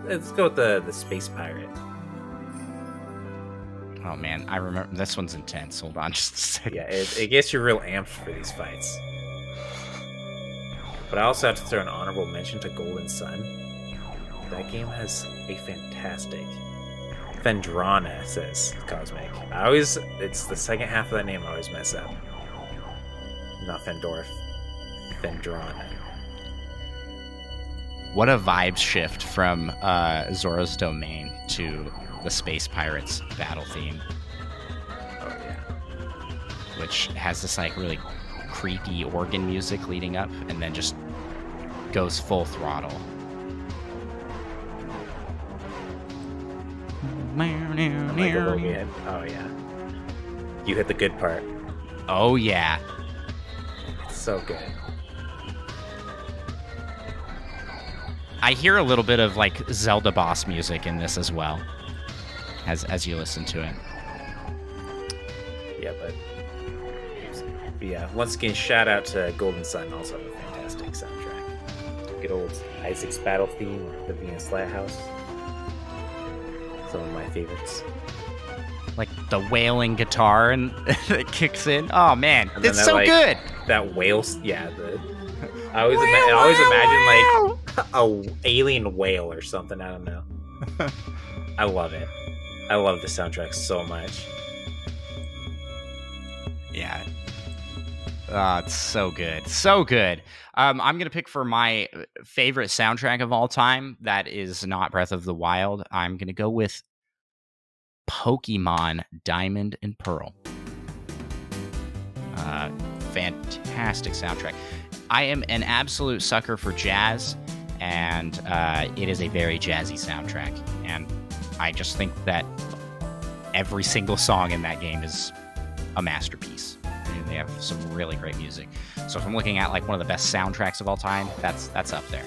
Speaker 2: Let's go with the Space Pirate.
Speaker 1: Oh man, I remember this one's intense. Hold on just a second.
Speaker 2: Yeah, it gets you real amped for these fights. But I also have to throw an honorable mention to Golden Sun. That game has a fantastic Fendrana, says Cosmic. It's the second half of that name I always mess up. Not Fendorf. Fendrana.
Speaker 1: What a vibe shift from Zora's Domain to the Space Pirates battle theme.
Speaker 2: Oh yeah.
Speaker 1: Which has this like really creepy organ music leading up and then just goes full throttle.
Speaker 2: Oh yeah. You hit the good part.
Speaker 1: Oh yeah.
Speaker 2: It's so good.
Speaker 1: I hear a little bit of like Zelda boss music in this as well, as you listen to it.
Speaker 2: Yeah, but yeah, once again, shout out to Golden Sun, also a fantastic soundtrack. Good old Isaac's battle theme, or the Venus Lighthouse. Some of my favorites.
Speaker 1: Like the wailing guitar and that kicks in. Oh man,
Speaker 2: and
Speaker 1: it's so good.
Speaker 2: That whale, yeah. I always imagine like a alien whale or something. I don't know. I love it. I love the soundtrack so much.
Speaker 1: Yeah. It's so good. So good. I'm going to pick for my favorite soundtrack of all time that is not Breath of the Wild. I'm going to go with Pokemon Diamond and Pearl. Fantastic soundtrack. I am an absolute sucker for jazz, and it is a very jazzy soundtrack. And I just think that every single song in that game is a masterpiece. They have some really great music. So if I'm looking at like one of the best soundtracks of all time, that's up there.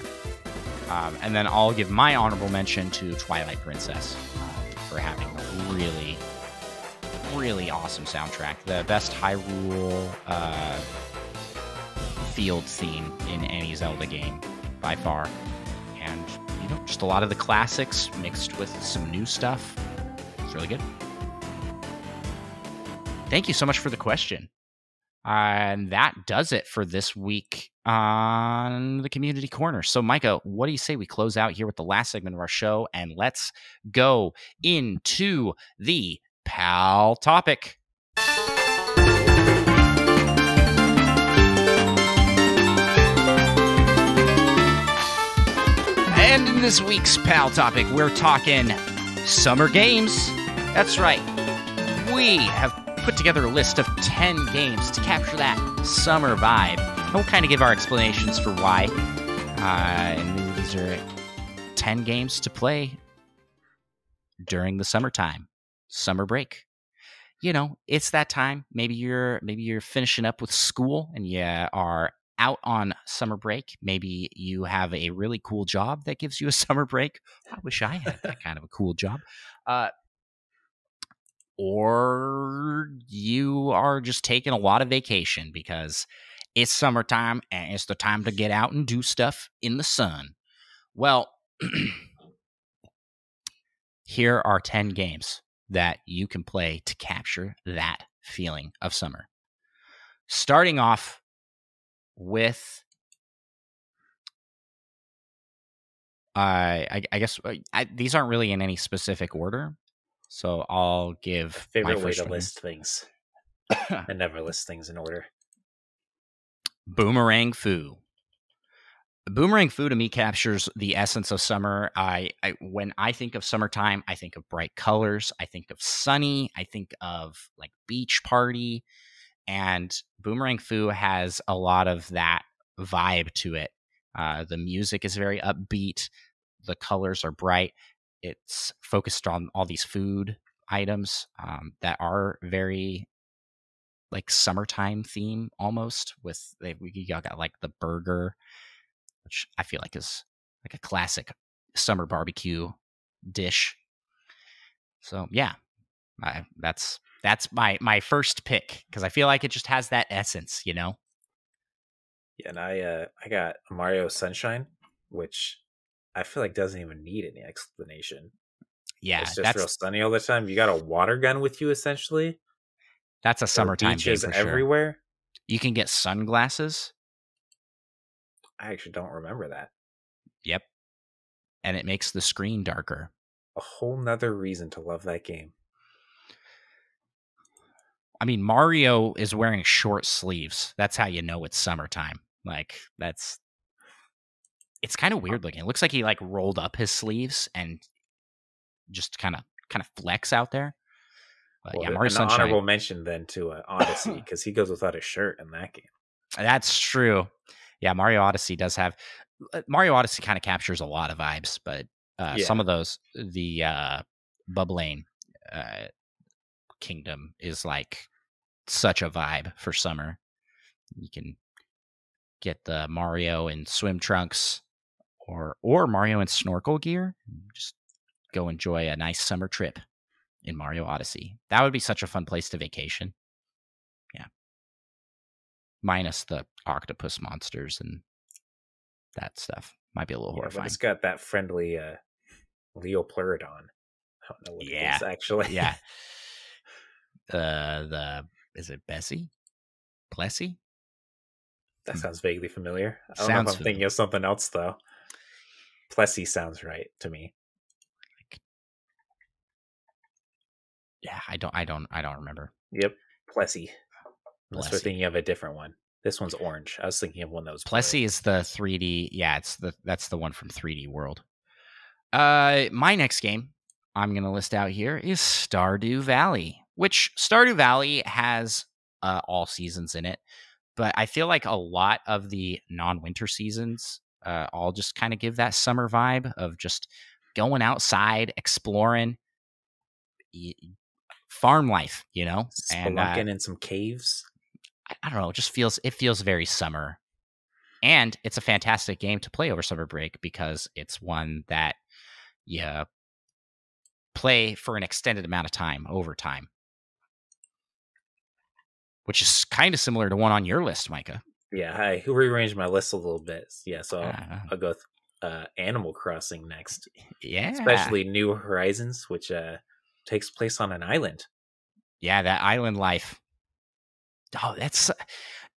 Speaker 1: And then I'll give my honorable mention to Twilight Princess for having a really, really awesome soundtrack. The best Hyrule field theme in any Zelda game by far. And, just a lot of the classics mixed with some new stuff. It's really good. Thank you so much for the question. And that does it for this week on the Community Corner. So, Micah, what do you say we close out here with the last segment of our show, and let's go into the PAL topic. And in this week's PAL topic, we're talking summer games. That's right. We have put together a list of 10 games to capture that summer vibe. And we'll kind of give our explanations for why. And these are 10 games to play during the summertime, summer break. It's that time. Maybe you're finishing up with school and you are out on summer break. Maybe you have a really cool job that gives you a summer break. I wish I had that kind of a cool job. Or you are just taking a lot of vacation because it's summertime and it's the time to get out and do stuff in the sun. Well, here are 10 games that you can play to capture that feeling of summer. Starting off with, I guess these aren't really in any specific order. So I'll give
Speaker 2: favorite way to list things. I never list things in order.
Speaker 1: Boomerang Fu. Boomerang Fu to me captures the essence of summer. When I think of summertime, I think of bright colors. I think of sunny. I think of like beach party. And Boomerang Fu has a lot of that vibe to it. The music is very upbeat. The colors are bright. It's focused on all these food items that are very like summertime theme almost. We got like the burger, which I feel like is like a classic summer barbecue dish. So yeah, That's my first pick because I feel like it just has that essence, you know.
Speaker 2: Yeah, and I got Mario Sunshine, which I feel like doesn't even need any explanation.
Speaker 1: Yeah,
Speaker 2: it's just real sunny all the time. You got a water gun with you, essentially.
Speaker 1: That's a summertime game for
Speaker 2: everywhere.
Speaker 1: Sure. You can get sunglasses.
Speaker 2: I actually don't remember that.
Speaker 1: Yep. And it makes the screen darker.
Speaker 2: A whole nother reason to love that game.
Speaker 1: I mean, Mario is wearing short sleeves. That's how you know it's summertime. Like, it's kind of weird looking. It looks like he like rolled up his sleeves and just kind of flex out there. But yeah, Mario Sunshine.
Speaker 2: Honorable mention then to Odyssey because he goes without a shirt in that game.
Speaker 1: That's true. Yeah, Mario Odyssey does have Mario Odyssey kind of captures a lot of vibes, but some of those, the Bubbling Kingdom is like such a vibe for summer. You can get the Mario in swim trunks or Mario in snorkel gear. Just go enjoy a nice summer trip in Mario Odyssey. That would be such a fun place to vacation. Yeah. Minus the octopus monsters and that stuff. Might be a little horrifying.
Speaker 2: But it's got that friendly Leopleurodon. I don't know what it is, actually.
Speaker 1: Yeah. Is it Bessie? Plessy?
Speaker 2: That sounds vaguely familiar. I don't know if I'm thinking of something else, though. Plessy sounds right to me.
Speaker 1: Yeah, I don't remember.
Speaker 2: Yep, Plessy. Unless we're thinking of a different one. This one's orange. I was thinking of one that was
Speaker 1: Plessy blue. Is the 3D. Yeah, that's the one from 3D World. My next game I'm going to list out here is Stardew Valley, which Stardew Valley has all seasons in it, but I feel like a lot of the non-winter seasons all just kind of give that summer vibe of just going outside, exploring, farm life, you know,
Speaker 2: spelunking in some caves.
Speaker 1: I don't know. It feels very summer, and it's a fantastic game to play over summer break because it's one that you play for an extended amount of time over time, which is kind of similar to one on your list, Micah.
Speaker 2: Yeah, I rearranged my list a little bit. Yeah, so I'll go with Animal Crossing next.
Speaker 1: Yeah,
Speaker 2: especially New Horizons, which takes place on an island.
Speaker 1: Yeah, that island life. Oh, that's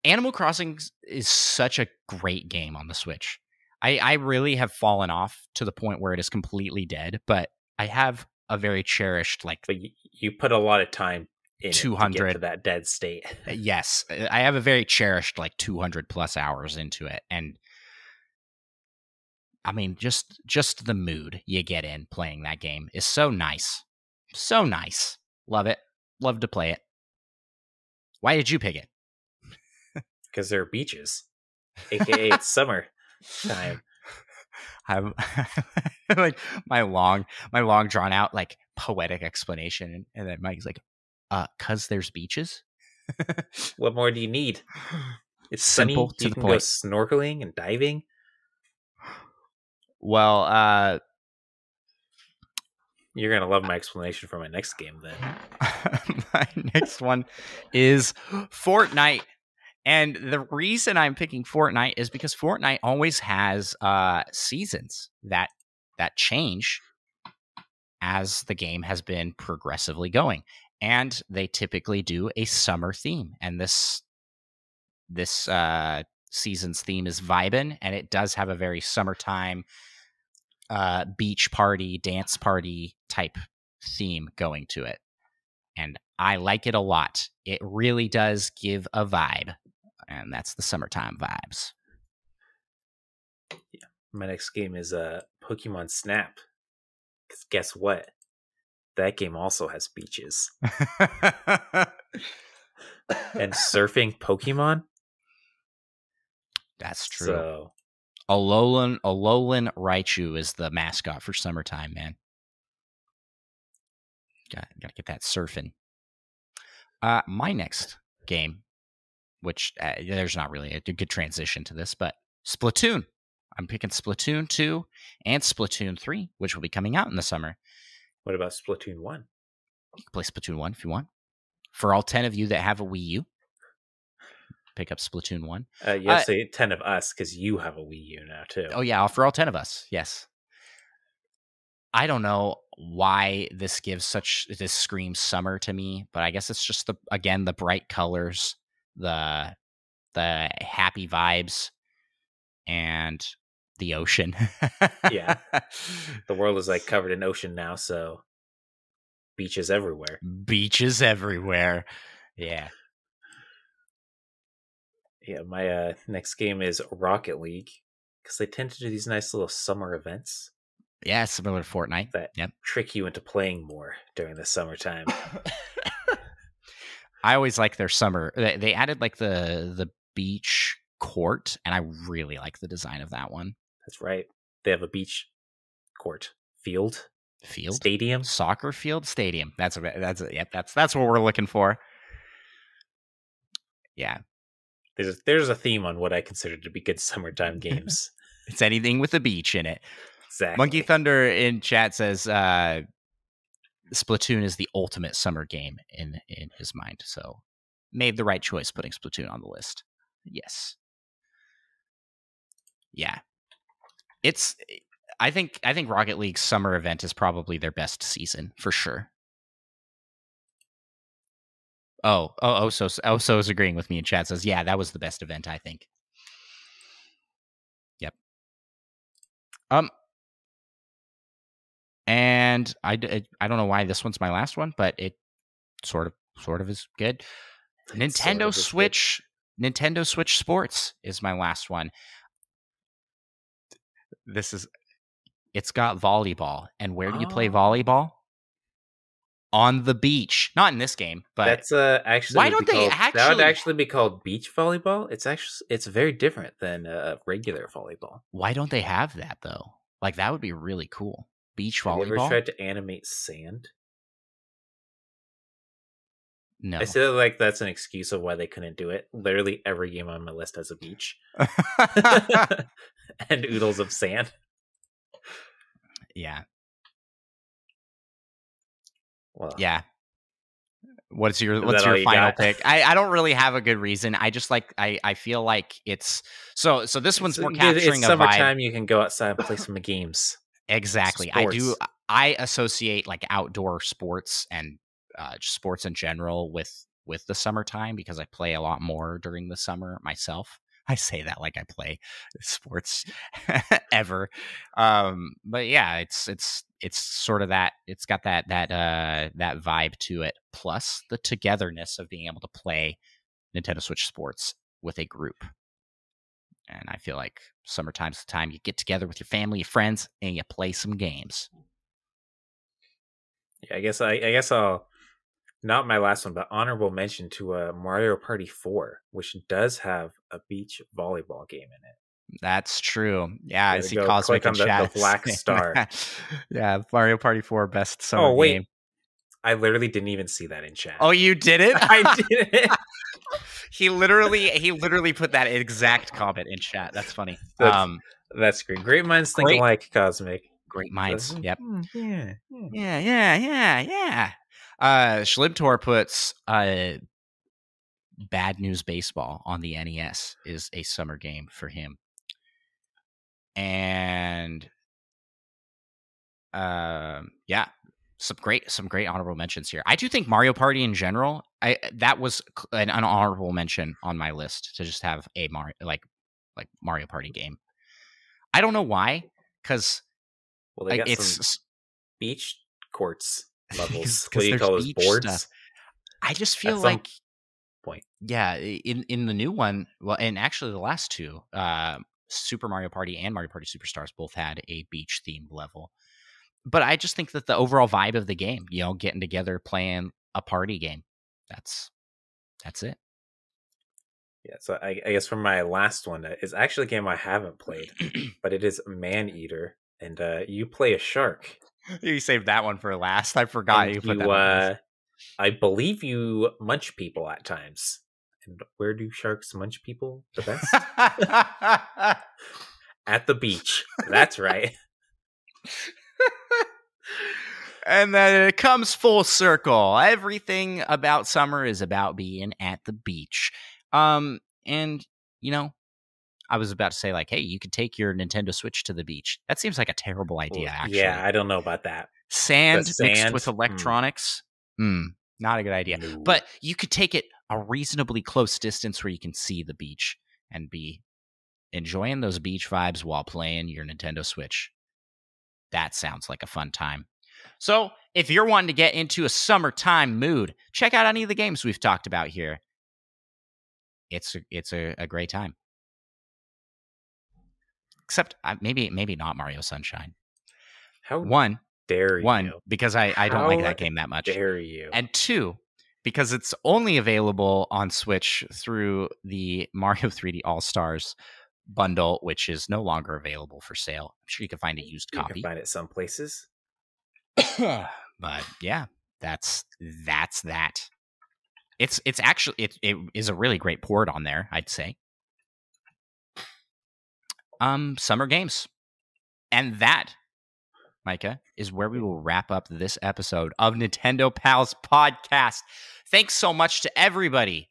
Speaker 1: Animal Crossing is such a great game on the Switch. I really have fallen off to the point where it is completely dead, but I have a very cherished
Speaker 2: But you put a lot of time in 200 to get to that dead state.
Speaker 1: Yes, I have a very cherished 200 plus hours into it, and I mean just the mood you get in playing that game is so nice, so nice. Love it. Love to play it. Why did you pick it?
Speaker 2: Because there are beaches, aka it's summer time.
Speaker 1: I'm like my long drawn out poetic explanation, and then Mike's like, "'Cause there's beaches."
Speaker 2: What more do you need? It's
Speaker 1: simple
Speaker 2: sunny. You can go snorkeling and diving.
Speaker 1: Well,
Speaker 2: you're gonna love my explanation for my next game then.
Speaker 1: My next one is Fortnite. And the reason I'm picking Fortnite is because Fortnite always has seasons that change as the game has been progressively going. And they typically do a summer theme. And this season's theme is Vibin', and it does have a very summertime beach party, dance party type theme going to it. And I like it a lot. It really does give a vibe. And that's the summertime vibes.
Speaker 2: Yeah. My next game is Pokemon Snap. Because guess what? That game also has beaches. And surfing Pokemon.
Speaker 1: That's true.
Speaker 2: So,
Speaker 1: Alolan Raichu is the mascot for summertime, man. Gotta get that surfing. My next game, which there's not really a good transition to this, but Splatoon. I'm picking Splatoon 2 and Splatoon 3, which will be coming out in the summer.
Speaker 2: What about Splatoon 1?
Speaker 1: You can play Splatoon 1 if you want. For all 10 of you that have a Wii U, pick up Splatoon 1.
Speaker 2: You have to say 10 of us because you have a Wii U now, too.
Speaker 1: Oh, yeah, for all 10 of us, yes. I don't know why this screams summer to me, but I guess it's just the bright colors, the happy vibes, and the ocean.
Speaker 2: Yeah. The world is like covered in ocean now, so beaches everywhere.
Speaker 1: Beaches everywhere. Yeah.
Speaker 2: Yeah, my next game is Rocket League because they tend to do these nice little summer events.
Speaker 1: Yeah, similar to Fortnite.
Speaker 2: That trick you into playing more during the summertime.
Speaker 1: I always like their summer. They added like the beach court, and I really like the design of that one.
Speaker 2: That's right. They have a beach court, field, stadium,
Speaker 1: soccer field, stadium. That's what we're looking for. Yeah.
Speaker 2: There's a theme on what I consider to be good summertime games.
Speaker 1: It's anything with a beach in it.
Speaker 2: Exactly.
Speaker 1: Monkey Thunder in chat says Splatoon is the ultimate summer game in his mind. So made the right choice putting Splatoon on the list. Yes. Yeah. I think Rocket League's summer event is probably their best season for sure. So is agreeing with me in chat. Says, yeah, that was the best event, I think. Yep. And I don't know why this one's my last one, but it sort of is good. Nintendo Switch Sports is my last one. It's got volleyball. And where do you play volleyball? On the beach. Not in this game, but
Speaker 2: that's actually
Speaker 1: why don't they actually
Speaker 2: that would actually be called beach volleyball? It's very different than regular volleyball.
Speaker 1: Why don't they have that though? Like that would be really cool. Beach volleyball.
Speaker 2: Have you ever tried to animate sand?
Speaker 1: No.
Speaker 2: I feel like that's an excuse of why they couldn't do it. Literally every game on my list has a beach. And oodles of sand.
Speaker 1: Yeah.
Speaker 2: Well,
Speaker 1: yeah. What's your final pick? I don't really have a good reason. I just I feel like it's so this one's more capturing a vibe.
Speaker 2: Summertime, you can go outside and play some games.
Speaker 1: Exactly.
Speaker 2: Sports.
Speaker 1: I associate like outdoor sports and just sports in general with the summertime because I play a lot more during the summer myself. I say that like I play sports ever. But yeah, it's sort of that. It's got that vibe to it. Plus the togetherness of being able to play Nintendo Switch Sports with a group. And I feel like summertime's the time you get together with your family, your friends, and you play some games.
Speaker 2: Yeah, I guess I'll not my last one, but honorable mention to Mario Party 4, which does have a beach volleyball game in it.
Speaker 1: That's true. Yeah, I see Cosmic in chat.
Speaker 2: The black star.
Speaker 1: Yeah, Mario Party 4 best summer game.
Speaker 2: I literally didn't even see that in chat.
Speaker 1: Oh, you did it?
Speaker 2: I did it.
Speaker 1: He literally put that exact comment in chat. That's funny.
Speaker 2: That's great. Great minds think alike, Cosmic.
Speaker 1: Great minds. Yep.
Speaker 2: Yeah.
Speaker 1: Schlimtor puts Bad News Baseball on the NES is a summer game for him. And some great honorable mentions here. I do think Mario Party in general, that was an honorable mention on my list to just have a Mario Party game. I don't know why, because
Speaker 2: they got some beach courts levels. What do you call those boards? Stuff.
Speaker 1: I just feel like point. Yeah, in the new one, well, and actually the last two, Super Mario Party and Mario Party Superstars both had a beach themed level. But I just think that the overall vibe of the game, getting together, playing a party game, that's it.
Speaker 2: Yeah, so I guess for my last one is actually a game I haven't played, but it is Maneater, and you play a shark.
Speaker 1: You saved that one for last. I forgot you put that one.
Speaker 2: I believe you munch people at times. And where do sharks munch people the best? At the beach. That's right.
Speaker 1: And then it comes full circle. Everything about summer is about being at the beach. And, you know, I was about to say, like, hey, you could take your Nintendo Switch to the beach. That seems like a terrible idea, actually.
Speaker 2: Yeah, I don't know about that.
Speaker 1: Sand mixed with electronics? Not a good idea. No. But you could take it a reasonably close distance where you can see the beach and be enjoying those beach vibes while playing your Nintendo Switch. That sounds like a fun time. So if you're wanting to get into a summertime mood, check out any of the games we've talked about here. It's a great time. Except maybe not Mario Sunshine.
Speaker 2: How
Speaker 1: dare you? Because I don't like that game that much.
Speaker 2: Dare you?
Speaker 1: And 2, because it's only available on Switch through the Mario 3D All-Stars bundle, which is no longer available for sale. I'm sure you can find a used copy.
Speaker 2: You can find it some places.
Speaker 1: But yeah, that's that. It's actually it is a really great port on there, I'd say. Summer games. And that, Micah, is where we will wrap up this episode of Nintendo Pals Podcast. Thanks so much to everybody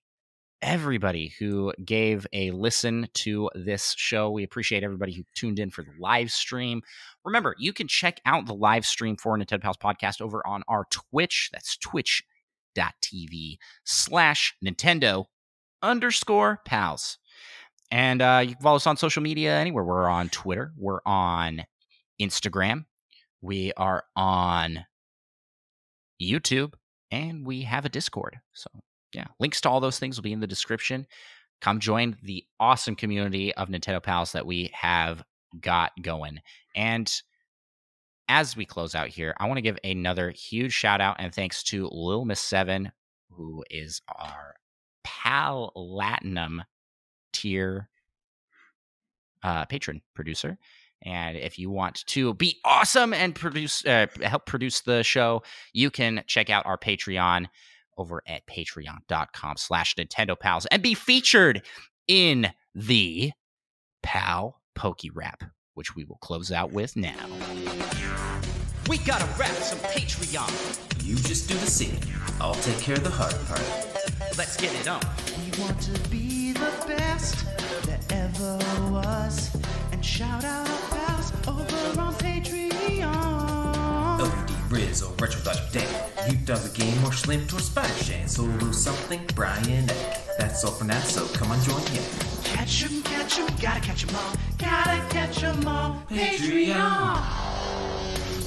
Speaker 1: who gave a listen to this show. We appreciate everybody who tuned in for the live stream. Remember, you can check out the live stream for Nintendo Pals Podcast over on our Twitch. That's twitch.tv/Nintendo_Pals. And you can follow us on social media anywhere. We're on Twitter. We're on Instagram. We are on YouTube. And we have a Discord. So, yeah, links to all those things will be in the description. Come join the awesome community of Nintendo Pals that we have got going. And as we close out here, I want to give another huge shout out and thanks to Lil Miss 7, who is our Platinum tier patron producer. And if you want to be awesome and help produce the show, you can check out our Patreon over at patreon.com/NintendoPals and be featured in the Pal Poke Rap, which we will close out with now. We gotta rap some Patreon.
Speaker 3: You just do the singing. I'll take care of the hard part.
Speaker 1: Let's get it on.
Speaker 4: We want to be the best that ever was. And shout out our pals over on Patreon.
Speaker 3: OD, Riz, or Retro Dodge Day. You done the game or Slim or Spider Shan. Solo something, Brian Eck. That's all for now, so come on, join in.
Speaker 4: Catch 'em, gotta catch 'em all. Gotta catch 'em all. Patreon.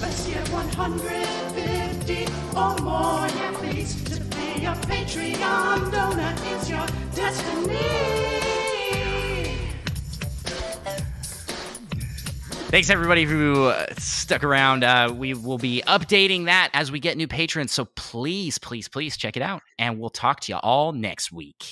Speaker 4: Let's get 150 or more, yeah, please. To be a Patreon donor is your destiny.
Speaker 1: Thanks, everybody who stuck around. We will be updating that as we get new patrons. So please, please, please check it out. And we'll talk to you all next week.